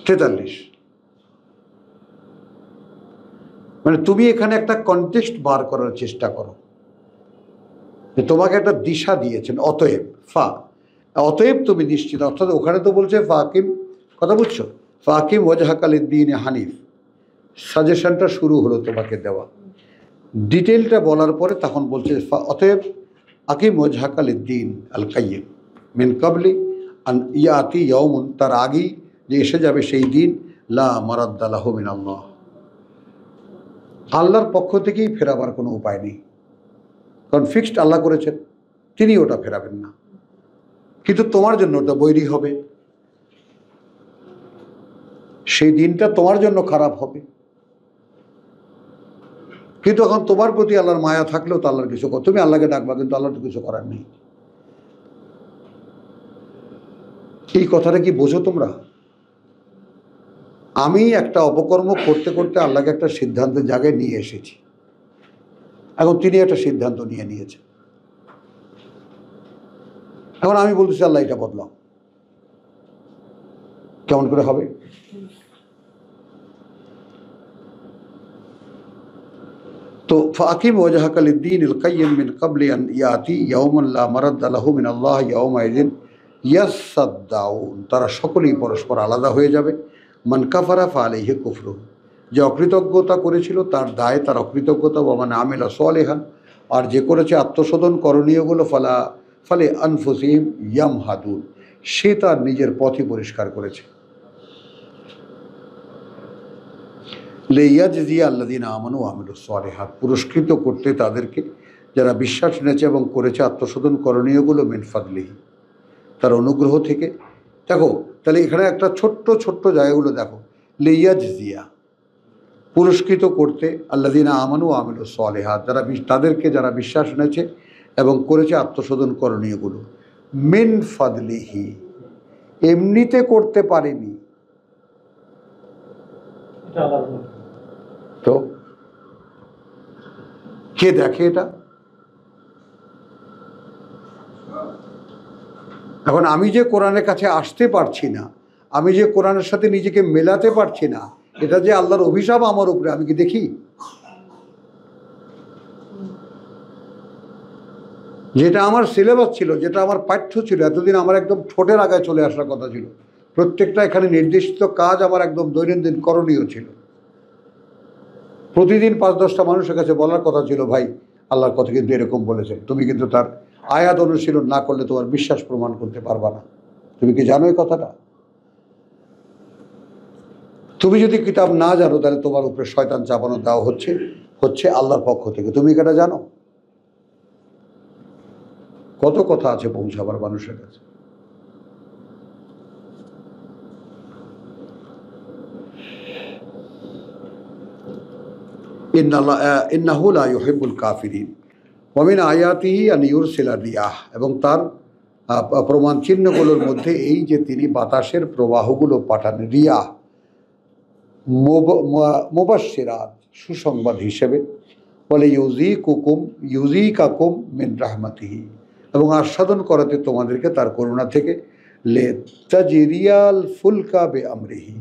43, মানে তুমি এখানে একটা কনটেক্সট বার করার চেষ্টা করো যে তোমাকে একটা দিশা দিয়েছেন। অতএব অতএব তুমি নিশ্চিত, অর্থাৎ ওখানে তো বলছে ফাকিম, কথা বুঝছো, ফাকিম ওয়াজহাকা লিদ্দীন হানিফ, সাজেশনটা শুরু হলো তোমাকে দেওয়া। ডিটেলটা বলার পরে তখন বলছে অতএব আকিম ওয়াজহাকা লিদ্দীন আল কাইয়্যিম মিন কাবলি আন ইয়াতি ইয়াউমুন, তার আগেই যে এসে যাবে সেই দিন, লা মারাদ্দা লাহু মিনাল্লাহ, আল্লাহর পক্ষ থেকেই ফেরাবার কোনো উপায় নেই। কারণ ফিক্সড আল্লাহ করেছেন, তিনি ওটা ফেরাবেন না, কিন্তু তোমার জন্য ওটা বৈরী হবে। সেই দিনটা তোমার জন্য খারাপ হবে। কিন্তু এখন তোমার প্রতি আল্লাহর মায়া থাকলেও তো আল্লাহর কিছু, তুমি আল্লাহকে ডাকবা, কিন্তু আল্লাহর তো কিছু করার নেই। এই কথাটা কি বোঝো তোমরা? আমি একটা অপকর্ম করতে করতে আল্লাহকে একটা সিদ্ধান্তের জায়গায় নিয়ে এসেছি, এখন তিনি একটা সিদ্ধান্ত নিয়ে নিয়েছেন। এখন আমি বলতেছি আল্লাহ এটা বদলাও, কেমন করে হবে? তো ফাকিম ওয়াজহাকা লিদ্দীন আল কাইয়্যিম মিন ক্বাবলি আন ইয়াতি ইয়াউমান লা মারাদ্দা লাহু মিনাল্লাহ ইয়াউমাইযিন ইয়াসাদ্দাউন, তারা সকলেই পরস্পর আলাদা হয়ে যাবে। মান কাফারা ফালাইহি কুফরুহু, যে অকৃতজ্ঞতা করেছিল তার দায় তার অকৃতজ্ঞতা। ওয়া মান আমিলা সালিহান, আর যে করেছে আত্মশোধন করণীয়গুলো, ফালে আনফুসিহিম ইয়ামহাদুন, সে তার নিজের পথই পরিষ্কার করেছে। লিয়াজজিয়া আল্লাযীনা আমানু ওয়া আমিলুস সালিহাত, পুরস্কৃত করতে তাদেরকে যারা বিশ্বাস এনেছে এবং করেছে আত্মশোধন করণীয়গুলো, মিন ফাদলিহি, তার অনুগ্রহ থেকে। দেখো তাহলে এখানে একটা ছোট্ট ছোট্ট জায়গাগুলো দেখো, লিয়াজজিয়া পুরস্কৃত করতে, আল্লাযীনা আমানু ওয়া আমিলুস সালিহাত তাদেরকে যারা বিশ্বাস এনেছে এবং করেছে আত্মশোধন করণীয়গুলো, মিন ফাদলিহি, এমনিতে করতে পারেনি তো কে দেখে এটা? এখন আমি যে কোরআনের কাছে আসতে পারছি না, আমি যে কোরআনের সাথে নিজেকে মেলাতে পারছি না, এটা যে আল্লাহর অভিশাপ আমার উপরে, আমি কি দেখি? যেটা আমার সিলেবাস ছিল, যেটা আমার পাঠ্য ছিল, এতদিন আমার একদম ঠোঁটের আগায় চলে আসার কথা ছিল, প্রত্যেকটা এখানে নির্দিষ্ট কাজ আমার একদম দৈনন্দিন করণীয় ছিল। প্রতিদিন 5-10টা মানুষের কাছে বলার কথা ছিল, ভাই আল্লাহর কথা কিন্তু এরকম বলেছেন, তুমি কিন্তু তার আয়াত অনুশীলন না করলে তোমার বিশ্বাস প্রমাণ করতে পারবা না। তুমি কি জানো এই কথাটা? তুমি যদি কিতাব না জানো, তাহলে তোমার উপরে শয়তান চাপানো দেওয়া হচ্ছে আল্লাহর পক্ষ থেকে। তুমি এটা জানো? কত কথা আছে পৌঁছাবার মানুষের কাছে। ইন্নাহু লা ইউহিব্বুল কাফিরিন ওয়া মিন আয়াতিহি আন ইউরসিলা রিয়াহ, এবং তার প্রমাণ চিহ্নগুলোর মধ্যে এই যে তিনি বাতাসের প্রবাহগুলো পাঠান, রিয়াহ মুবাশশিরাত সুসংবাদ হিসেবে, বলে ইউজিকাকুম মিন রাহমাতিহি, এবং আস্বাদন করাতে তোমাদেরকে তার করুণা থেকে, লে তাজরিয়াল ফুলকা বে আমরিহি,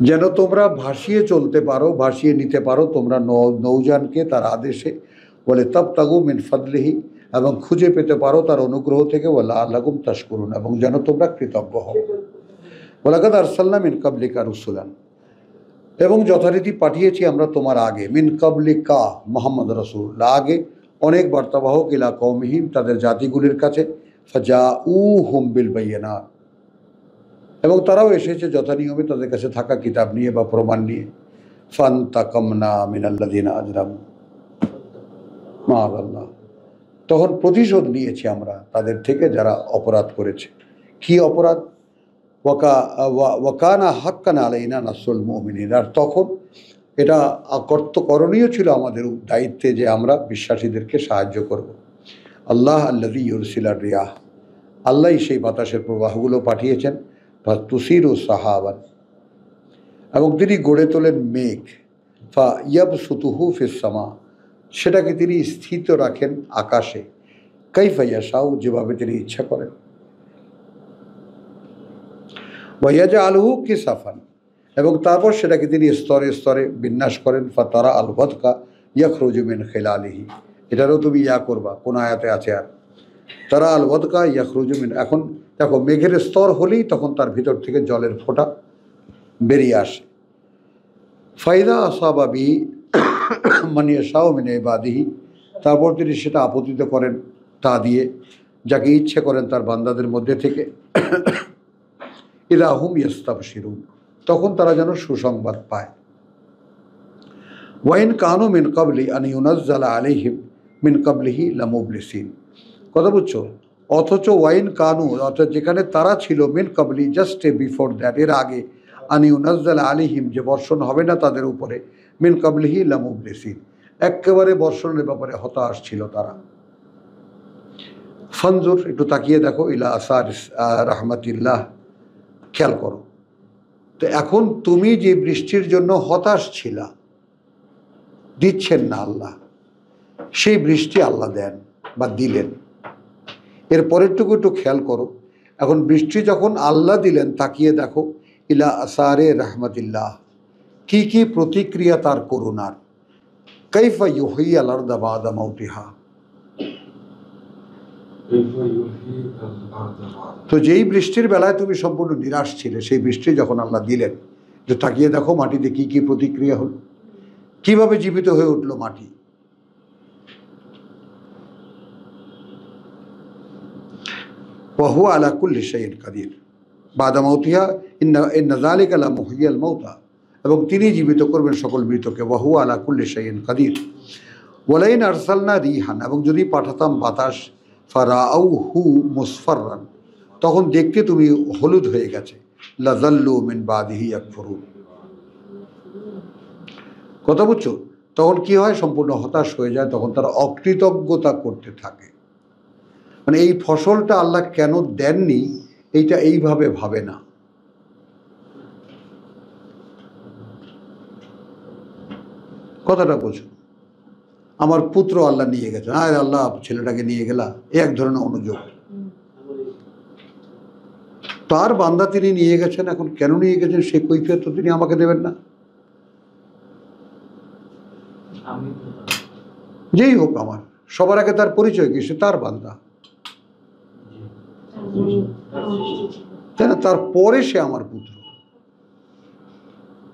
যেন তোমরা ভাসিয়ে চলতে পারো, ভাসিয়ে নিতে পারো তোমরা নৌযানকে তার আদেশে, বলে তাবতাগু মিন ফাদলিহি, এবং খুঁজে পেতে পারো তার অনুগ্রহ থেকে, ওয়ালা আল্লাকুম তাশকুরুন, এবং যেন তোমরা কৃতজ্ঞ হও। ওয়ালাকাদ আরসালনা মিন কাবলিকা রুসুলান, এবং যথারীতি পাঠিয়েছি আমরা তোমার আগে, মিন কাবলিকা মুহাম্মদ রাসূলুল্লাহ, আগে অনেক বার্তাবাহক, ইলা কওমিহিম তাদের জাতিগুলির কাছে, ফাজাউহুম বিল বায়িনাত, এবং তারাও এসেছে যথানিয়মে তাদের কাছে থাকা কিতাব নিয়ে বা প্রমাণ নিয়ে। ফান্তাকামনা মিনাল্লাযিনা আজরামু মাআযাল্লাহ, তখন প্রতিশোধ নিয়েছি আমরা তাদের থেকে যারা অপরাধ করেছে। কি অপরাধ? ওয়াকানা হাক্কান আলাইনা নাসরুল মুমিনিন, আর তখন এটা করণীয় ছিল আমাদের দায়িত্বে যে আমরা বিশ্বাসীদেরকে সাহায্য করব। আল্লাহ আল্লাযী ইউরসিলার রিয়াহ, আল্লাহই সেই বাতাসের প্রবাহগুলো পাঠিয়েছেন, তুসিরু সাহাবান, এবং তিনি গড়ে তোলেন মেঘ, ফা ইয়াবসুতুহু ফিস সামা, সেটাকে তিনি স্থিত রাখেন আকাশে, কাইফা ইয়াশাউ, যেভাবে তিনি ইচ্ছা করেন, ওয়াইয়াজআলুহু কিসাফান, এবং তারপর সেটাকে তিনি স্তরে স্তরে বিন্যাস করেন, ফাতারা আল ওয়াদকা ইয়াখরুজু মিন খিলালিহি, এটারও তুমি ইয়া করবা, কোন আয়াতে আছে, আর তারা আল ওয়াদকা ইয়াখরুজু মিন, এখন দেখো মেঘের স্তর হলেই তখন তার ভিতর থেকে জলের ফোঁটা বেরিয়ে আসে। ফাইদা আসাবা বিহি মান ইয়াশাউ মিন ইবাদিহি, তারপর তিনি সেটা আপতিত করেন তা দিয়ে যাকে ইচ্ছে করেন তার বান্দাদের মধ্যে থেকে, ইযা হুম ইয়াস্তাবশিরুন, তখন তারা যেন সুসংবাদ পায়। ওয়াইন কানু মিন কাবলি আন ইউনাজ্জালা আলাইহিম মিন কাবলিহি লামুবলিসিন, কথা বুঝছো? অথচ ওয়াইন কানু, অর্থাৎ যেখানে তারা ছিল, মিন কাবলি জাস্ট বিফোর দ্যাট, এর আগে, আন ইউনাজ্জালা আলাইহিম যে বর্ষণ হবে না তাদের উপরে, মিন কাবলিহি লামুবলিসিন, একেবারে বর্ষণের ব্যাপারে হতাশ ছিল তারা। ফানজুর, একটু তাকিয়ে দেখো, ইলা আসার রাহমাতিল্লাহ, খেয়াল করো। তো এখন তুমি যে বৃষ্টির জন্য হতাশ ছিলা, দিচ্ছেন না আল্লাহ, সেই বৃষ্টি আল্লাহ দেন বা দিলেন। এর পরেরটুকু একটু খেয়াল করো, এখন বৃষ্টি যখন আল্লাহ দিলেন, তাকিয়ে দেখো, ইলা আসারে রাহমাতিল্লাহ, কি কি প্রতিক্রিয়া তার করুণার। কাইফা ইউহয়িল আরদা বাদা মাউতিহা, তো যেই বৃষ্টির বেলায় তুমি সম্পূর্ণ নিরাশ ছিলে, সেই বৃষ্টি যখন আল্লাহ দিলেন, যে তাকিয়ে দেখো মাটিতে কি কি প্রতিক্রিয়া হলো, কিভাবে জীবিত হয়ে উঠলো মাটি। ওয়া হুয়া আলা কুল্লি শাইইন কাদির বাদা মাউতিহা ইন্না যালিকা লামুহয়িল মাউতা, এবং তিনি জীবিত করবেন সকল মৃতকে। ওয়া হুয়া আলা কুল্লি শাইইন কাদির। ওয়ালাইন আরসালনা রিহান, এবং যদি পাঠাতাম বাতাস, ফারাউহু মুসফাররান, তখন দেখতে তুমি হলুদ হয়ে গেছে, লাযাল্লু মিন বাদিহি ইয়াকফুরুন, কথা বুঝছো? তখন কি হয়? সম্পূর্ণ হতাশ হয়ে যায়, তখন তারা অকৃতজ্ঞতা করতে থাকে। মানে এই ফসলটা আল্লাহ কেন দেননি, এইটা এইভাবে ভাবে না। কথাটা বোঝো। আমার পুত্র আল্লাহ নিয়ে গেছে, আরে আল্লাহ ছেলেটাকে নিয়ে গেলা, এক ধরনের অনুযোগ। তার বান্দা তিনি নিয়ে গেছেন, এখন কেন নিয়ে গেছেন সে কৈফিয়ত তো তিনি আমাকে দেবেন না। যেই হোক, আমার সবার আগে তার পরিচয় কি? সে তার বান্দা, তাই না? তারপরে সে আমার পুত্র।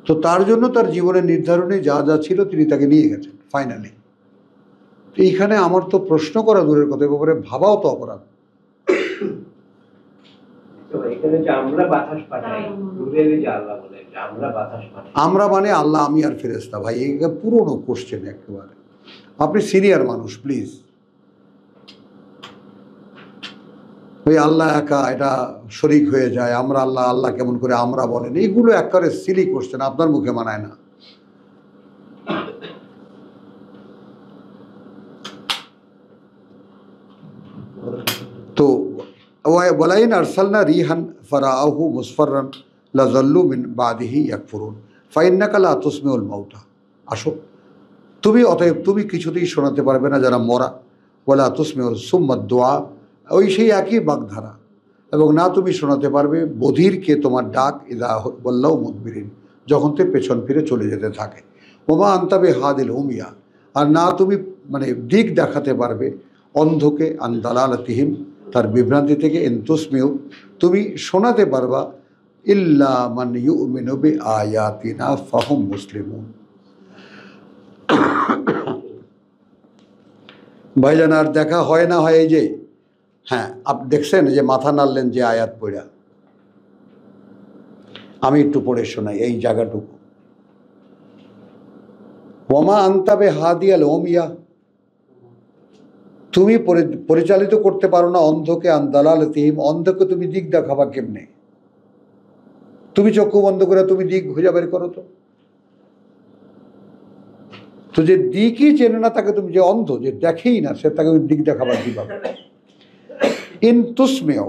তো তার জন্য তার জীবনের নির্ধারণে যা যা ছিল তিনি তাকে নিয়ে গেছেন ফাইনালি। এইখানে আমার তো প্রশ্ন করা দূরের কথা, ব্যাপারে ভাবাও তো অপরাধ। আমরা মানে আল্লাহ, আমি আর ফেরেশতা, ভাই এটা পুরনো কোশ্চেন একেবারে। আপনি সিনিয়র মানুষ, প্লিজ। ওই আল্লাহ একা, এটা শরিক হয়ে যায়, আমরা আল্লাহ, আল্লাহ কেমন করে আমরা বলেন, এইগুলো একবারে সিলি কোশ্চেন, আপনার মুখে মানায় না। তো ওয়ালাইন আরসালনা রিহান ফারাআহু মুসফাররান লাযাল্লু মিন বাদিহি ইয়াকফুরুন ফাইন্নাকা লা তুসমিউল মাউতা। আসো তুমি, অতএব তুমি কিছুতেই শোনাতে পারবে না যারা মরা, ওয়ালা তুসমিউল সুম্মা দুআ, ওই সেই একই বাগধারা, এবং না তুমি শোনাতে পারবে বধিরকে তোমার ডাক, ইদা বললাও মুদবিরিন, যখন তে পেছন ফিরে চলে যেতে থাকে। ওমা আনতাবে হাদিল উমিয়া, আর না তুমি মানে দিক দেখাতে পারবে অন্ধকে, আন দালালাতিহিম, তার বিভ্রান্তি থেকে, ইন তুসমিউ, তুমি শোনাতে পারবা, ইল্লা মান ইউমিনু বিআয়াতিনা ফাহুম মুসলিমুন। ভাইজান আর দেখা হয় না হয়, এই যে হ্যাঁ আপনি দেখছেন যে মাথা নাড়লেন যে আয়াত পড়া, আমি একটু পড়ে শোনাই এই জায়গাটুকু। ওমা আনতাবে হাদিয়াল ওমিয়া, তুমি পরিচালিত করতে পারো না অন্ধকে, আন দালালাতিহিম, অন্ধকে তুমি দিক দেখাবা কেমনে? তুমি চক্ষু বন্ধ করে তুমি দিক খুঁজে বের করো তো। তো যে দিকই চেনে না তাকে তুমি, যে অন্ধ যে দেখেই না, সে তাকে দিক দেখাবার কিভাবে? ইন তুসমিউ,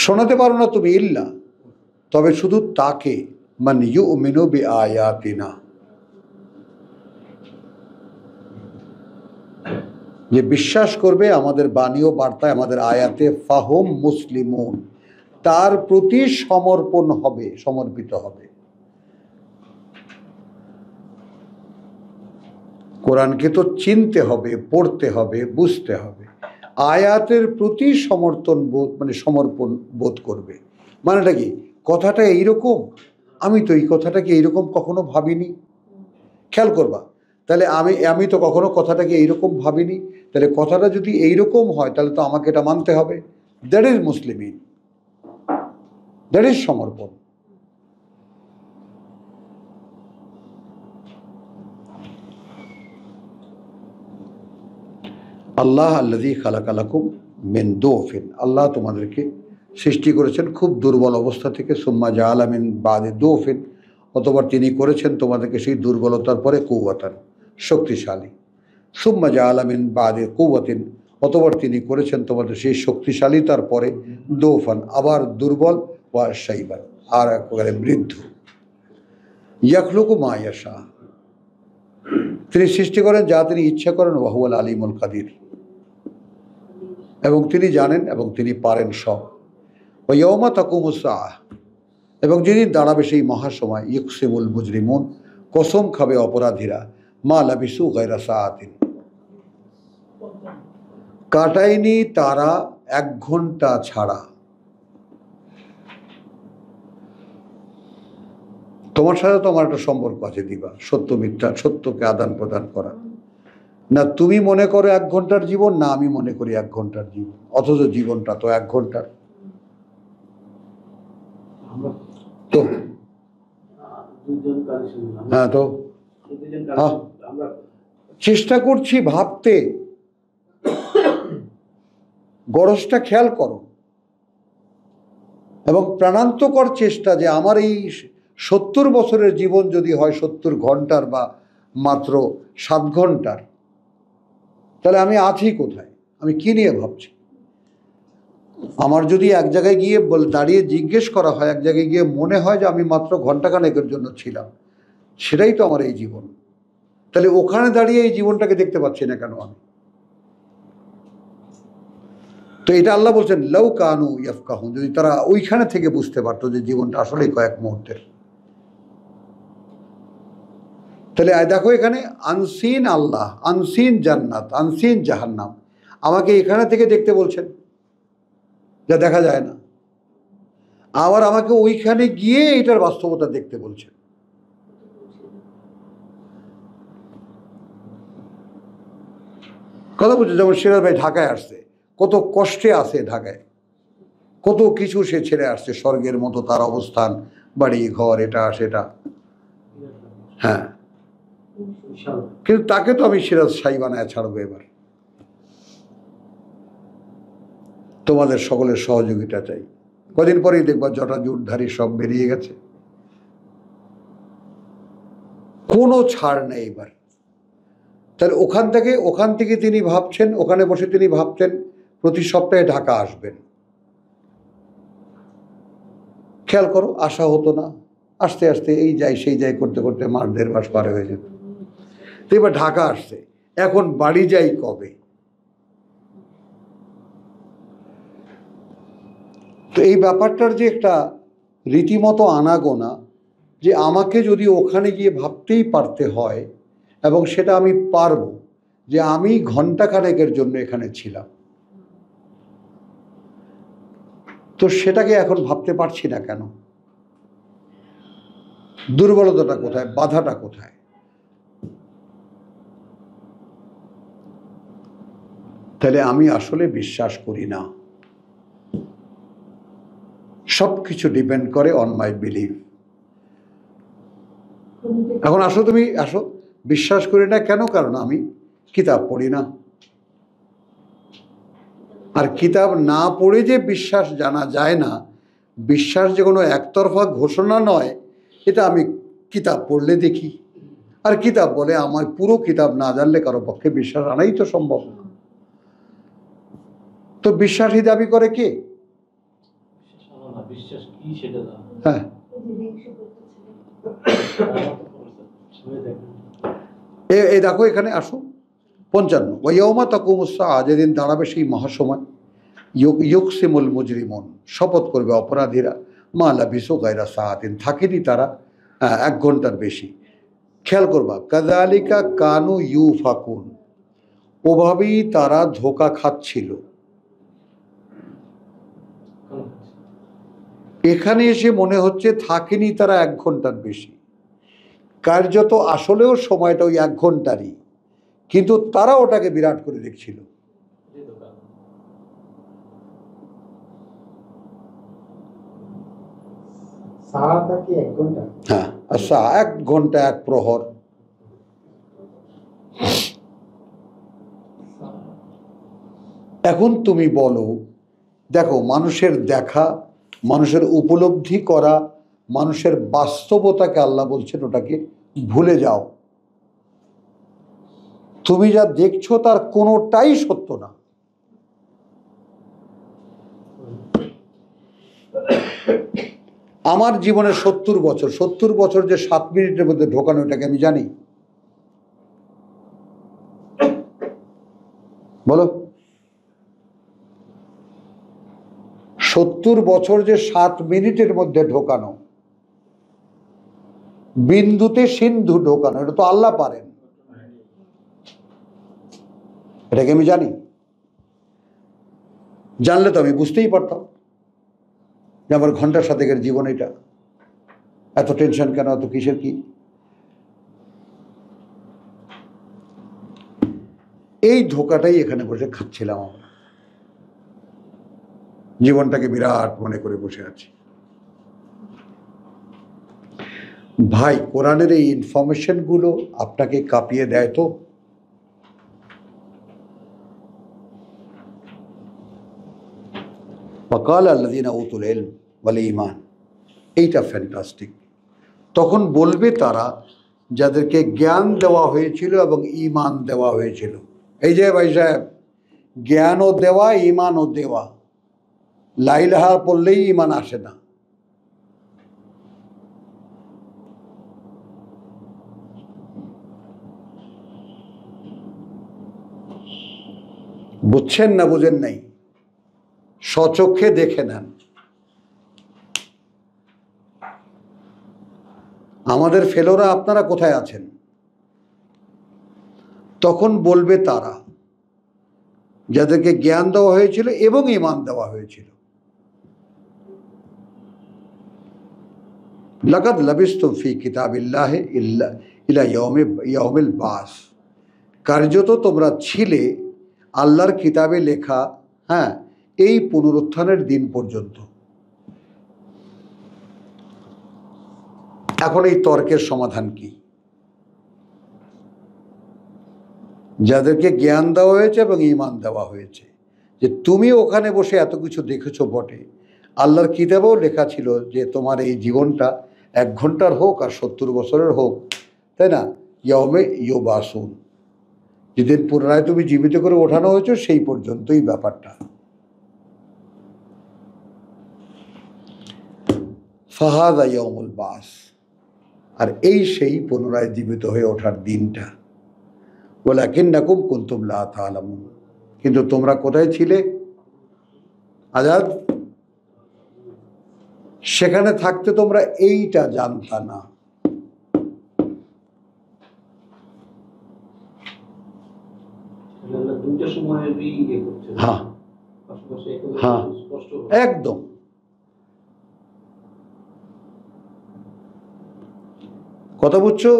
শোনাতে পারো না তুমি, ইল্লা, তবে শুধু তাকে, মান ইউমিনু বিআয়াতিনা, যে বিশ্বাস করবে আমাদের বাণী ও বার্তায়, আমাদের আয়াতে, ফাহুম মুসলিমুন, তার প্রতি সমর্পণ হবে, সমর্পিত হবে। কোরআনকে তো চিনতে হবে, পড়তে হবে, বুঝতে হবে, আয়াতের প্রতি সমর্থন বোধ মানে সমর্পণ বোধ করবে। মানেটা কি? কথাটা এইরকম, আমি তো এই কথাটাকে এইরকম কখনো ভাবিনি। খেয়াল করবা, তাহলে আমি তো কখনো কথাটাকে এইরকম ভাবিনি, তাহলে কথাটা যদি এইরকম হয় তাহলে তো আমাকে এটা মানতে হবে। That is Muslimin, that is সমর্পণ। আল্লাহ আল্লাযী খালাকা লাকুম মিন দুফিন, আল্লাহ তোমাদেরকে সৃষ্টি করেছেন খুব দুর্বল অবস্থা থেকে, সুম্মা জাআলা মিন বাদি দুফিন, অতঃপর তিনি করেছেন তোমাদেরকে সেই দুর্বলতার পরে কুওয়াতান, শক্তিশালী, সুম্মা জাআলা মিন বাদি কুওয়াতিন, অতঃপর তিনি করেছেন তোমাদের সেই শক্তিশালীতার পরে দুফান, আবার দুর্বল, ওয়া শাইবান, আর একবারে বৃদ্ধ। ইয়াখলুকু মা ইয়াশা, তিনি সৃষ্টি করেন যা তিনি ইচ্ছা করেন, ওয়া হুয়াল আলিমুল কাদির, এবং তিনি জানেন এবং তিনি পারেন সব। ওয়া ইয়াউমা তাকুমুস সাআহ, এবং যেদিন দাঁড়াবে সেই মহাসময়, ইকসিমুল মুজরিমুন, কসম খাবে অপরাধীরা, মা লাবিসু গায়রা সাআতিন, কাটায়নি তারা 1 ঘন্টা ছাড়া। তোমার সাথে তো আমার একটা সম্পর্ক আছে দিবা, সত্য মিথ্যা, সত্যকে আদান প্রদান করা। না তুমি মনে করো 1 ঘন্টার জীবন, না আমি মনে করি 1 ঘন্টার জীবন, অথচ জীবনটা তো 1 ঘন্টার। তো হ্যাঁ, তো চেষ্টা করছি ভাবতে, গরজটা খেয়াল করো, এবং প্রাণান্তকর চেষ্টা যে আমার এই 70 বছরের জীবন যদি হয় 70 ঘন্টার বা মাত্র 7 ঘন্টার, তাহলে আমি আছি কোথায়, আমি কি নিয়ে ভাবছি? আমার যদি এক জায়গায় গিয়ে দাঁড়িয়ে জিজ্ঞেস করা হয়, এক জায়গায় গিয়ে মনে হয় যে আমি মাত্র ঘন্টাখানেকের জন্য ছিলাম, সেটাই তো আমার এই জীবন, তাহলে ওখানে দাঁড়িয়ে এই জীবনটাকে দেখতে পাচ্ছি না কেন আমি? তো এটা আল্লাহ বলছেন, লাউ কানু ইয়াফকাহুন, যদি তারা ওইখানে থেকে বুঝতে পারতো যে জীবনটা আসলেই কয়েক মুহূর্তের। তাহলে দেখো এখানে আনসিন আল্লাহ, আনসিন জান্নাত, আনসিন জাহান্নাম, আমাকে এখানে থেকে দেখতে বলছেন, যা দেখা যায় না, আবার আমাকে ওইখানে গিয়ে এটার বাস্তবতা দেখতে বলছেন। কথা বলছে, যেমন সিরাজ ভাই ঢাকায় আসছে, কত কষ্টে আছে ঢাকায়, কত কিছু সে ছেড়ে আসছে, স্বর্গের মতো তার অবস্থান, বাড়ি ঘর, এটা সেটা, হ্যাঁ, কিন্তু তাকে তো আমি সিরাজ শাহী বানায় ছাড়বো এবার। তোমাদের সকলের সহযোগিতা চাই। কদিন পরেই দেখবা জটাজুটধারী সব বেরিয়ে গেছে, কোনো ছাড় নেই এবার। তাহলে ওখান থেকে তিনি ভাবছেন, ওখানে বসে তিনি ভাবছেন প্রতি সপ্তাহে ঢাকা আসবেন। খেয়াল করো, আসা হতো না, আস্তে আস্তে এই যাই সেই যাই করতে করতে মাস 1.5 মাস পার হয়ে যেত। তো এবার ঢাকা আসছে, এখন বাড়ি যাই কবে? তো এই ব্যাপারটার যে একটা রীতিমতো আনাগোনা, যে আমাকে যদি ওখানে গিয়ে ভাবতেই পারতে হয়, এবং সেটা আমি পারবো, যে আমি ঘন্টাখানেকের জন্য এখানে ছিলাম, তো সেটাকে এখন ভাবতে পারছি না কেন? দুর্বলতাটা কোথায়, বাধাটা কোথায়? তাহলে আমি আসলে বিশ্বাস করি না। সবকিছু ডিপেন্ড করে অন মাই বিলিভ। এখন তুমি আসো, বিশ্বাস করি না কেন? কারণ আমি কিতাব পড়ি না। আর কিতাব না পড়ে যে বিশ্বাস জানা যায় না, বিশ্বাস যে কোনো একতরফা ঘোষণা নয়, এটা আমি কিতাব পড়লে দেখি। আর কিতাব বলে আমার পুরো কিতাব না জানলে কারো পক্ষে বিশ্বাস আনাই তো সম্ভব না। তো বিশ্বাসী দাবি করে কে? বিশ্বাস কি সেটা না। হ্যাঁ, এই দেখো এখানে আসো, 55 ওয়াইয়াউমা তাকুমুস সাআ, যেদিন দাঁড়াবে সেই মহাসময়, ইউকসিমুল মুজরিমুন, শপথ করবে অপরাধীরা, মা লাবিসু গায়রা সাআতিন, থাকেনি তারা 1 ঘন্টার বেশি। খেয়াল করবা, কাযালিকা কানু ইউফাকুন, ওভাবেই তারা ধোঁকা খাচ্ছিল। এখানে এসে মনে হচ্ছে থাকেনি তারা 1 ঘন্টার বেশি, কার্যত আসলেও সময়টা ওই 1 ঘন্টারই, কিন্তু তারা ওটাকে বিরাট করে দেখছিল। হ্যাঁ, আচ্ছা, 1 ঘন্টা 1 প্রহর। এখন তুমি বলো, দেখো মানুষের দেখা, মানুষের উপলব্ধি করা, মানুষের বাস্তবতাকে আল্লাহ বলছেন ওটাকে ভুলে যাও। তুমি যা দেখছো তার কোনোটাই সত্য না। আমার জীবনে 70 বছর যে 7 মিনিটের মধ্যে ঢোকানো, এটাকে আমি জানি? বলো, 70 বছর যে 7 মিনিটের মধ্যে ঢোকানো, বিন্দুতে সিন্ধু ঢোকানো, এটা তো আল্লাহ পারেন। এটাকে আমি জানি? জানলে তো আমি বুঝতেই পারতাম যে আমার ঘন্টার সাথেকের জীবন এটা। এত টেনশন কেন, এত কিসের কি? এই ধোকাটাই এখানে বসে খাচ্ছিলাম আমরা, জীবনটাকে বিরাট মনে করে বসে আছি। ভাই, কোরআনের এই ইনফরমেশন গুলো আপনাকে কাঁপিয়ে দেয় তো? ওয়াকাল আল্লাযীনা উতুল ইলম ওয়াল ঈমান, এইটা ফ্যান্টাস্টিক। তখন বলবে তারা যাদেরকে জ্ঞান দেওয়া হয়েছিল এবং ঈমান দেওয়া হয়েছিল। এই যে ভাই সাহেব, জ্ঞানও দেওয়া, ঈমানও দেওয়া। লা ইলাহা পড়লেই ঈমান আসে না। বুঝছেন না বুঝেন নাই? স্বচক্ষে দেখে নেন। আমাদের ফেলোরা আপনারা কোথায় আছেন? তখন বলবে তারা যাদেরকে জ্ঞান দেওয়া হয়েছিল এবং ঈমান দেওয়া হয়েছিল, লাকাদ লাবিসতুম ফি কিতাবিল্লাহি ইলা ইয়াউমিল বাস, কার্যত তোমরা ছিলে আল্লাহর কিতাবে লেখা, হ্যাঁ, এই পুনরুত্থানের দিন পর্যন্ত। এখন এই তর্কের সমাধান কি? যাদেরকে জ্ঞান দেওয়া হয়েছে এবং ঈমান দেওয়া হয়েছে, যে তুমি ওখানে বসে এত কিছু দেখেছো বটে, আল্লাহর কিতাবেও লেখা ছিল যে তোমার এই জীবনটা 1 ঘন্টার হোক আর 70 বছরের হোক, তাই না, ইয়মে ইউবাসুন, যেদিন পুনরায় তুমি জীবিত করে ওঠানো হয়েছে সেই পর্যন্তই ব্যাপারটা। ফাহাদা ইয়াউমুল বাস, আর এই সেই পুনরায় জীবিত হয়ে ওঠার দিনটা। ওয়ালাকিন্নাকুম কুনতুম লা তা'লামুন, কিন্তু তোমরা কোথায় ছিলে আজাদ? সেখানে থাকতে তোমরা এইটা জানতা না। দুইটা সময়েরই ইয়ে করছে। হ্যাঁ পাশাপাশি হ্যাঁ স্পষ্ট একদম। কথা বুঝছো?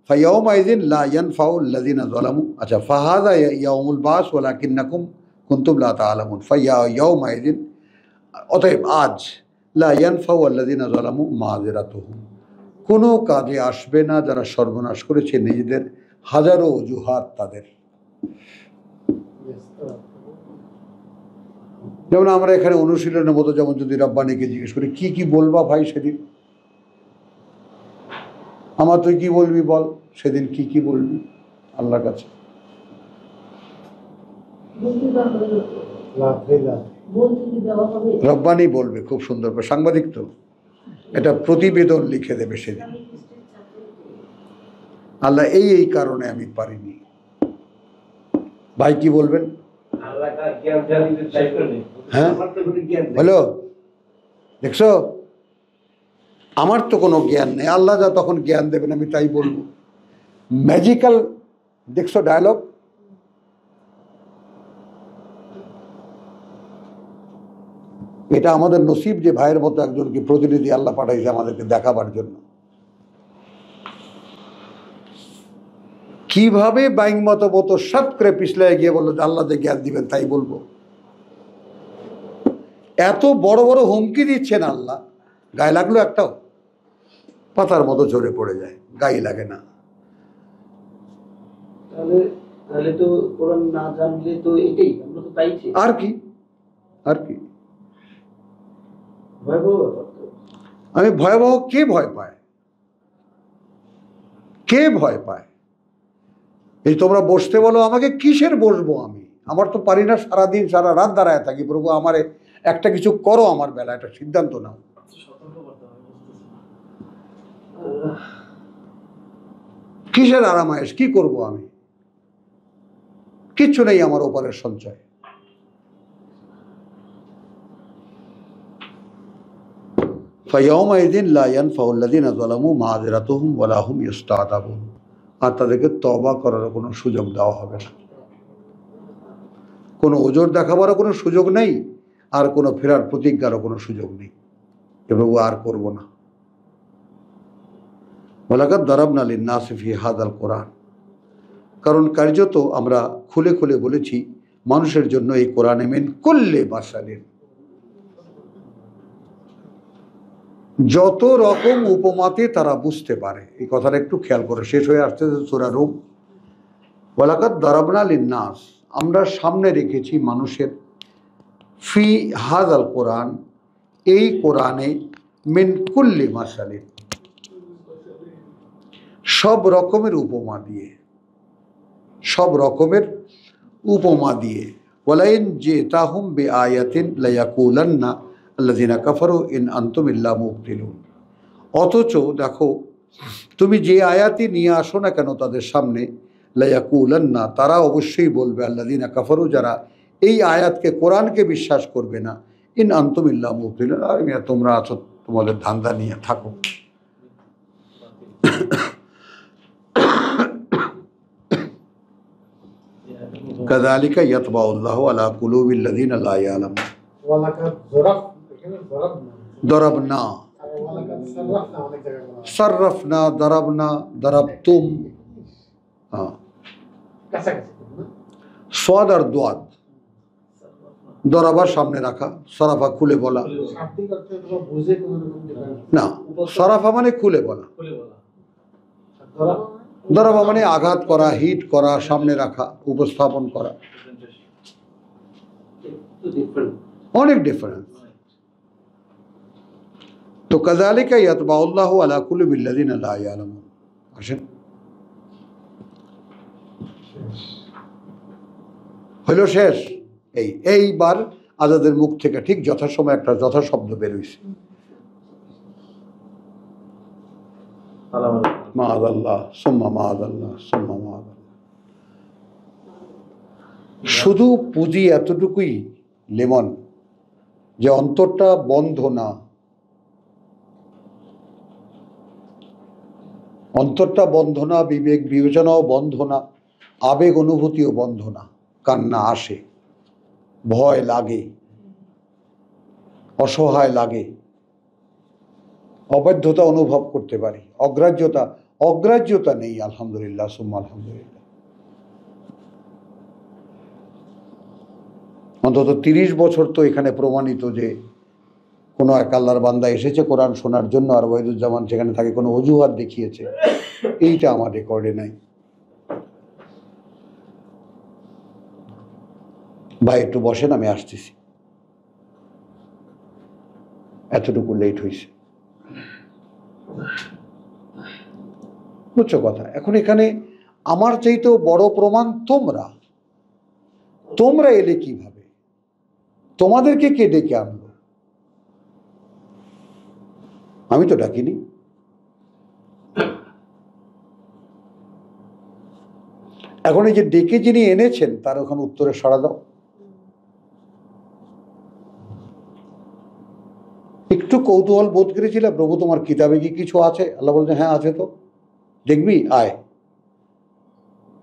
ফায়াউমাইযিন লা ইয়ানফাউল লাযিনা যালামু। আচ্ছা, ফাহাযা ইয়াউমুল বাস ওয়ালাকিন্নাকুম কুনতুম লা তা'লামুন। ফায়াউমাইযিন, অতএব আজ, লা ইয়ানফাউ আল্লাযিনা যালামু মাযিরাতুহুম, কোনো কাজে আসবে না যারা সর্বনাশ করেছে নিজেদের হাজারো অজুহাত তাদের। যেমন আমরা এখানে অনুশীলনের মতো, যেমন যদি রব্বানিকে জিজ্ঞেস করি কি কি বলবা ভাই সেদিন, আমার তুই কি বলবি বল, সেদিন কি কি বলবি আল্লাহর কাছে? রব্বানি বলবে খুব সুন্দর করে, সাংবাদিক তো এটা প্রতিবেদন লিখে দেবে সেদিন। আল্লাহ এই কারণে আমি পারিনি। ভাই কি বলবেন? হ্যাঁ হ্যালো, দেখছো আমার তো কোনো জ্ঞান নেই, আল্লাহ যা তখন জ্ঞান দেবেন আমি তাই বলবো। ম্যাজিক্যাল, দেখছো ডায়লগ। এটা আমাদের নসিব যে ভাইয়ের মতো একজনকে প্রতিনিধি আল্লাহ পাঠাইছে আমাদেরকে দেখাবার জন্য। কিভাবে বাইং মতো সব করে পিছলে গিয়ে বললো যে আল্লাহ যে জ্ঞান দিবেন তাই বলবো। এত বড় বড় হুমকি দিচ্ছেন আল্লাহ, গায়ে লাগলো একটাও? পাতার মতো ঝরে পড়ে যায়, গায়ে লাগে না। তাহলে তো কোরআন না জানলে তো এটাই, আমরা তো পাইছি। আর কি আর কি ভয়াবহ ব্যাপার তো। আমি ভয়াবহ, কে ভয় পায়? কে ভয় পায়? এই তোমরা বসতে বলো আমাকে, কিসের বসবো আমি? আমার তো পারি না, সারাদিন সারা রাত দাঁড়ায় থাকি। প্রভু আমারে একটা কিছু করো, আমার বেলা একটা সিদ্ধান্ত নাও। কিসের আরামায়েশ, কি করব আমি? কিচ্ছু নেই আমার ওপারের সঞ্চয়। ফায়াউমাইযিন লা ইয়ানফাউল লাযিনা যালামু মাযিরাতুহুম ওয়ালা হুম ইস্তাতাবুন, আর তাদেরকে তওবা করার কোনো সুযোগ দেওয়া হবে না। কোনো ওজর দেখাবারও কোনো সুযোগ নেই, আর কোনো ফেরার প্রতিজ্ঞারও কোনো সুযোগ নেই। প্রভু আর করব না। ওয়ালাকাদ দারাবনা লিন-নাসি ফি হাযাল কোরআন, কারণ কার্যত আমরা খুলে খুলে বলেছি মানুষের জন্য এই কোরআনে মিন কুল্লি বাসালিন, যত রকম উপমাতে তারা বুঝতে পারে। এই কথাটা একটু খেয়াল করে, শেষ হয়ে আসছে সূরা রূম। ওয়ালাকাদ দারাবনা লিন-নাস, আমরা সামনে রেখেছি মানুষের, ফি হাযাল কোরআন, এই কোরআনে, মিন কুল্লি মাসালিন, সব রকমের উপমা দিয়ে, সব রকমের উপমা দিয়ে। ওয়ালাইন জিতাহুম বিআয়াতিন লায়াকুলান্না আল্লাযিনা কাফারু ইন আনতুম ইল্লা মুবতিলুন। অথচ দেখো তুমি যে আয়াতই নিয়ে আসো না কেন তাদের সামনে, লায়াকুলান্না, তারা অবশ্যই বলবে, আল্লাযিনা কাফারু, যারা এই আয়াতকে কোরআনকে বিশ্বাস করবে না, ইন আনতুম ইল্লা মুবতিলুন, আর তোমরা আছো তোমাদের ধান্দা নিয়ে থাকো। কাযালিকা ইয়াতবাউল্লাহু আলা কুলুবিল্লাযিনা লা ইয়ালামুন। ওয়ালাকাদ যরাব, এখানে যরাবনা, দরাবনা, আর ওয়ালাকাদ সাররাফনা অনেক জায়গায় বলা হয়। সাররাফনা, দরাবনা, দরাবতুম, হ্যাঁ, কাছাকাছি না? সোয়াদ আর দোয়াদ। দরাবা সামনে রাখা, সরাফা খুলে বলা। শাব্দিক অর্থে তোমরা বুঝে কোনো রকম ডিফারেন্স না, সরাফা মানে খুলে বলা, খুলে বলা। ধরা দরাবা মানে আঘাত করা, হিট করা, সামনে রাখা, উপস্থাপন করা। তো ডিফারেন্ট। অনেক ডিফারেন্স। তো কাযালিকা ইয়াতবাউল্লাহু আলা কুলুবি আল্লাযিনা লা ইয়ালামুন। আসেন, হইল শেষ। এইবার আজাদের মুখ থেকে ঠিক যথাসময় একটা যথাশব্দ বেরোইছে, মাআযাল্লাহ সুম্মা মাআযাল্লাহ সুম্মা মাআযাল্লাহ। শুধু পুঁজি এতটুকুই লেমন, যে অন্তরটা বন্ধ না, অন্তরটা বন্ধ না, বিবেক বিবেচনাও বন্ধ না, আবেগ অনুভূতিও বন্ধ না। কান্না আসে, ভয় লাগে, অসহায় লাগে, অবাধ্যতা অনুভব করতে পারি, অগ্রাহ্যতা নেই। আলহামদুলিল্লাহ সুম্মা আলহামদুলিল্লাহ। অন্তত 30 বছর তো এখানে প্রমাণিত যে কোনো এক আল্লাহর বান্দা এসেছে কোরআন শোনার জন্য, আর ওয়াহিদুজ্জামান সেখানে থাকে কোনো অজুহাত দেখিয়েছে, এইটা আমার রেকর্ডে নাই। ভাই একটু বসেন, আমি আসতেছি, এতটুকু লেট হয়েছে, বুঝছো কথা। এখন এখানে আমার চাইতেও বড় প্রমাণ তোমরা এলে কিভাবে? তোমাদেরকে কে ডেকে আনলো? আমি তো ডাকিনি। এখন এই যে ডেকে যিনি এনেছেন তার ওখানে উত্তরে সাড়া দাও। একটু কৌতূহল বোধ করেছিলাম, প্রভু তোমার কিতাবে কি কিছু আছে? আল্লাহ বলছে হ্যাঁ আছে, তো দেখবি, আয়।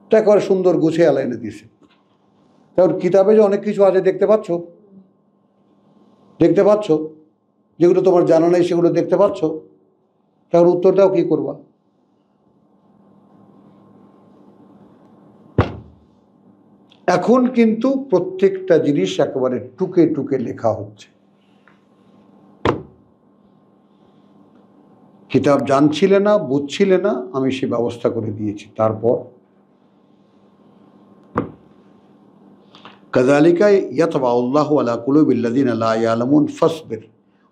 তা একবার সুন্দর গুছিয়ে আল্লাহ এনে দিয়েছে। কারণ কিতাবে যে অনেক কিছু আছে দেখতে পাচ্ছ, যেগুলো তোমার জানা নেই সেগুলো দেখতে পাচ্ছ, তাহলে উত্তর দাও, কি করবা? এখন কিন্তু প্রত্যেকটা জিনিস একেবারে টুকে টুকে লেখা হচ্ছে। কিতাব জানছিলে না, বুঝছিলে না, আমি সে ব্যবস্থা করে দিয়েছি। তারপর কাযালিকা ইয়াতবাউল্লাহু আলা কুলুবিল্লাযিনা লা ইয়ালামুন ফাসবির,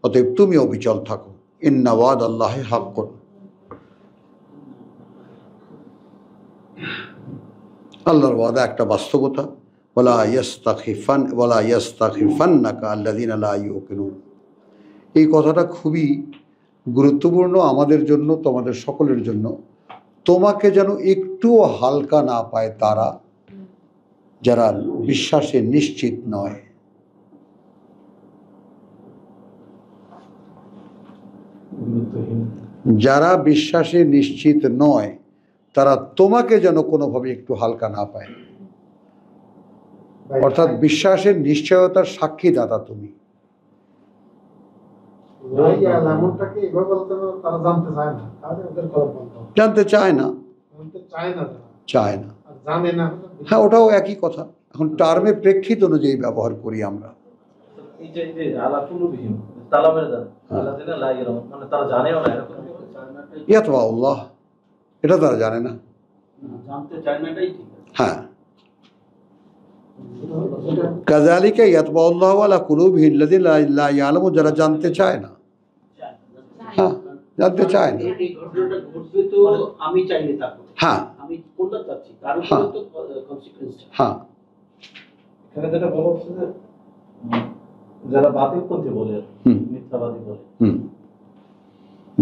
অতএব তুমি অবিচল থাকো। ইন্না ওয়াদাল্লাহি হাক্কুন, আল্লাহর ওয়াদা একটা বাস্তবতা। ওয়ালা ইয়াস্তাখিফান্নাকা আল্লাযিনা লা ইউকিনুন। এই কথাটা খুবই গুরুত্বপূর্ণ আমাদের জন্য, তোমাদের সকলের জন্য। তোমাকে যেন একটুও হালকা না পায় তারা যারা বিশ্বাসে নিশ্চিত নয়। যারা বিশ্বাসে নিশ্চিত নয় তারা তোমাকে যেন কোনোভাবে একটু হালকা না পায়। অর্থাৎ বিশ্বাসের নিশ্চয়তার সাক্ষীদাতা তুমি। জানতে চায় না, হ্যাঁ ওটাও একই কথা। এখন টার্মের প্রেক্ষিত অনুযায়ী ব্যবহার করি আমরা। ইয়াতবাউল্লাহ, এটা তারা জানে না, হ্যাঁ। কাযালিকা ইয়াতবাউল্লাহু আলা কুলুবিল্লাযিনা লা ইয়ালামুন, যারা জানতে চায় না, হ্যাঁ জানতে চায় না। এই ঘটনাটা ঘটবে তো আমি চাইলে তা করব, হ্যাঁ আমি কোনটা চাচ্ছি তার উপরে তো কনসিকুয়েন্স। হ্যাঁ, এখানে যেটা বলা হচ্ছে যে যারা বাতিলপন্থী বলে, মিথ্যাবাদী বলে,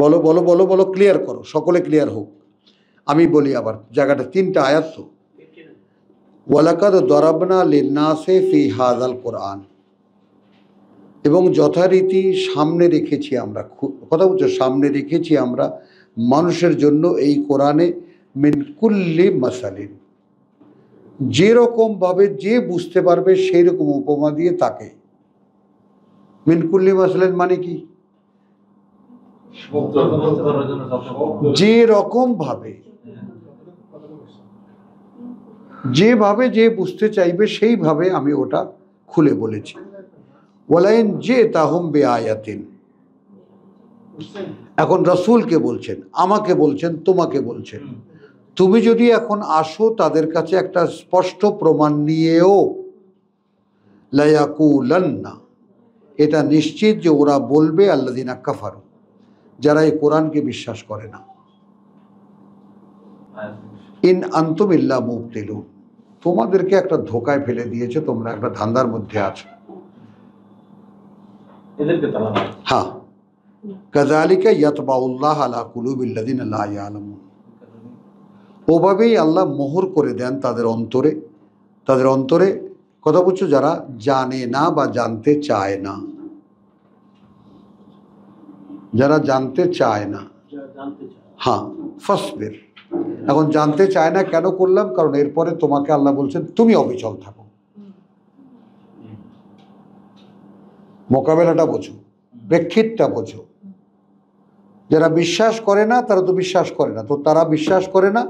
বলো বলো বলো বলো, ক্লিয়ার করো, সকলে ক্লিয়ার হোক। আমি বলি আবার, জায়গাটা 3টা আয়াত তো। ওয়ালাকাদ দরাবনা লিন্নাসি ফি হাযাল কুরআন, এবং যথারীতি সামনে রেখেছি আমরা, কথা বলছো, সামনে রেখেছি আমরা মানুষের জন্য এই কোরআনে মিন কুল্লি মাসালিন, যেরকম ভাবে যে বুঝতে পারবে সেই রকম উপমা দিয়ে তাকে। মিন কুল্লি মাসালিন মানে কি? যে রকম ভাবে, যেভাবে যে বুঝতে চাইবে সেইভাবে আমি ওটা খুলে বলেছি। ওয়ালাইন যে তাহুম বিআয়াতিন, এখন রাসূলকে বলছেন, আমাকে বলছেন, তোমাকে বলছেন, তুমি যদি এখন আসো তাদের কাছে একটা স্পষ্ট প্রমাণ নিয়েও, লায়াকুলান্না, এটা নিশ্চিত যে ওরা বলবে আল্লাযিনা কাফারু, যারা এই কোরআনকে বিশ্বাস করে না, ইন আনতুম ইল্লা মুবতিলুন, তোমাদেরকে একটা ধোকায় ফেলে দিয়েছে, তোমরা একটা ধান্দার মধ্যে আছো। এদেরকে তারা হ্যাঁ, কাযালিকা ইয়াতবাউল্লাহ আলা কুলুবিল্লাযিনা লা ইয়ালামুন, ওভাবেই আল্লাহ মোহর করে দেন তাদের অন্তরে, তাদের অন্তরে, কথা বলছো, যারা জানে না বা জানতে চায় না, যারা জানতে চায় না। যারা জানতে চায়। হ্যাঁ, ফাসবির, এখন জানতে চায় না কেন করলাম, কারণ এরপরে তোমাকে আল্লাহ বলছেন তুমি অবিচল থাকো, মোকাবেলাটা বোঝো, প্রেক্ষিতটা বোঝো। যারা বিশ্বাস করে না তারা তো বিশ্বাস করে না, তো তারা বিশ্বাস করে না,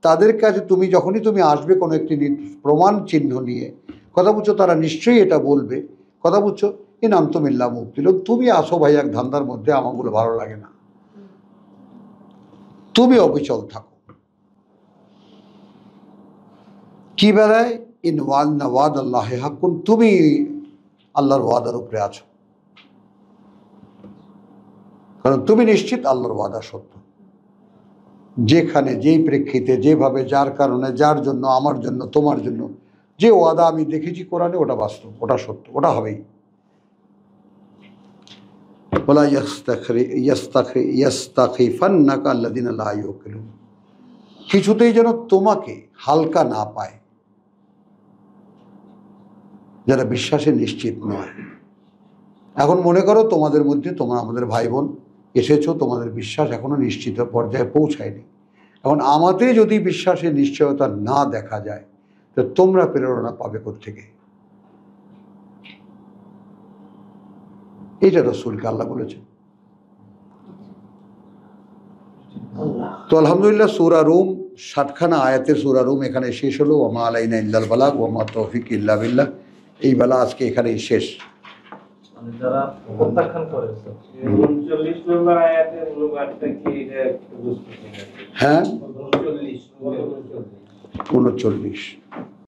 তাদের কাছে তুমি যখনই তুমি আসবে কোনো একটি প্রমাণ চিহ্ন নিয়ে, কথা বুঝছো, তারা নিশ্চয়ই এটা বলবে, কথা বুঝছো, এ নাম তো মিল্লা মুক্তিল, তুমি আসো ভাই এক ধান্দার মধ্যে, আমাগুলো ভালো লাগে না, তুমি অবিচল থাকো। কি বেলায়, ইন ওয়াদ নওয়াদ আল্লাহ হাক্কুন, তুমি আল্লাহর ওয়াদার উপরে আছো, কারণ তুমি নিশ্চিত আল্লাহর ওয়াদা সত্য। যেখানে, যেই প্রেক্ষিতে, যেভাবে, যার কারণে, যার জন্য, আমার জন্য, তোমার জন্য যে ওয়াদা আমি দেখেছি কোরআনে, ওটা বাস্তব, ওটা সত্য, ওটা হবেই। ওয়ালা ইয়াস্তাখিফান্নাকা আল্লাযিনা লা ইয়াকিলুন, কিছুতেই যেন তোমাকে হালকা না পায় যারা বিশ্বাসে নিশ্চিত নয়। এখন মনে করো তোমাদের মধ্যে, তোমরা আমাদের ভাই বোন এসেছো, তোমাদের বিশ্বাস এখনো নিশ্চিত পর্যায়ে পৌঁছায়নি, এখন আমাদের যদি বিশ্বাসের নিশ্চয়তা না দেখা যায়, তো তোমরা প্রেরণা পাবে কোত্থেকে? এটা রাসূলকে আল্লাহ বলেছেন। তো আলহামদুলিল্লাহ, সূরা রুম 60খানা আয়াতের সূরা রুম এখানে শেষ হলো। ওয়া মা আলাইনা ইল্লাল বালাগ ওয়া মা তৌফিক ইল্লা বিল্লাহ। এই বেলা আজকে এখানেই শেষ। মানে যারা প্রত্যাখ্যান করে, 39 নম্বর আয়াতের অনুবাদটা কি, এটা একটু বুঝতে পারি। হ্যাঁ, 39 39।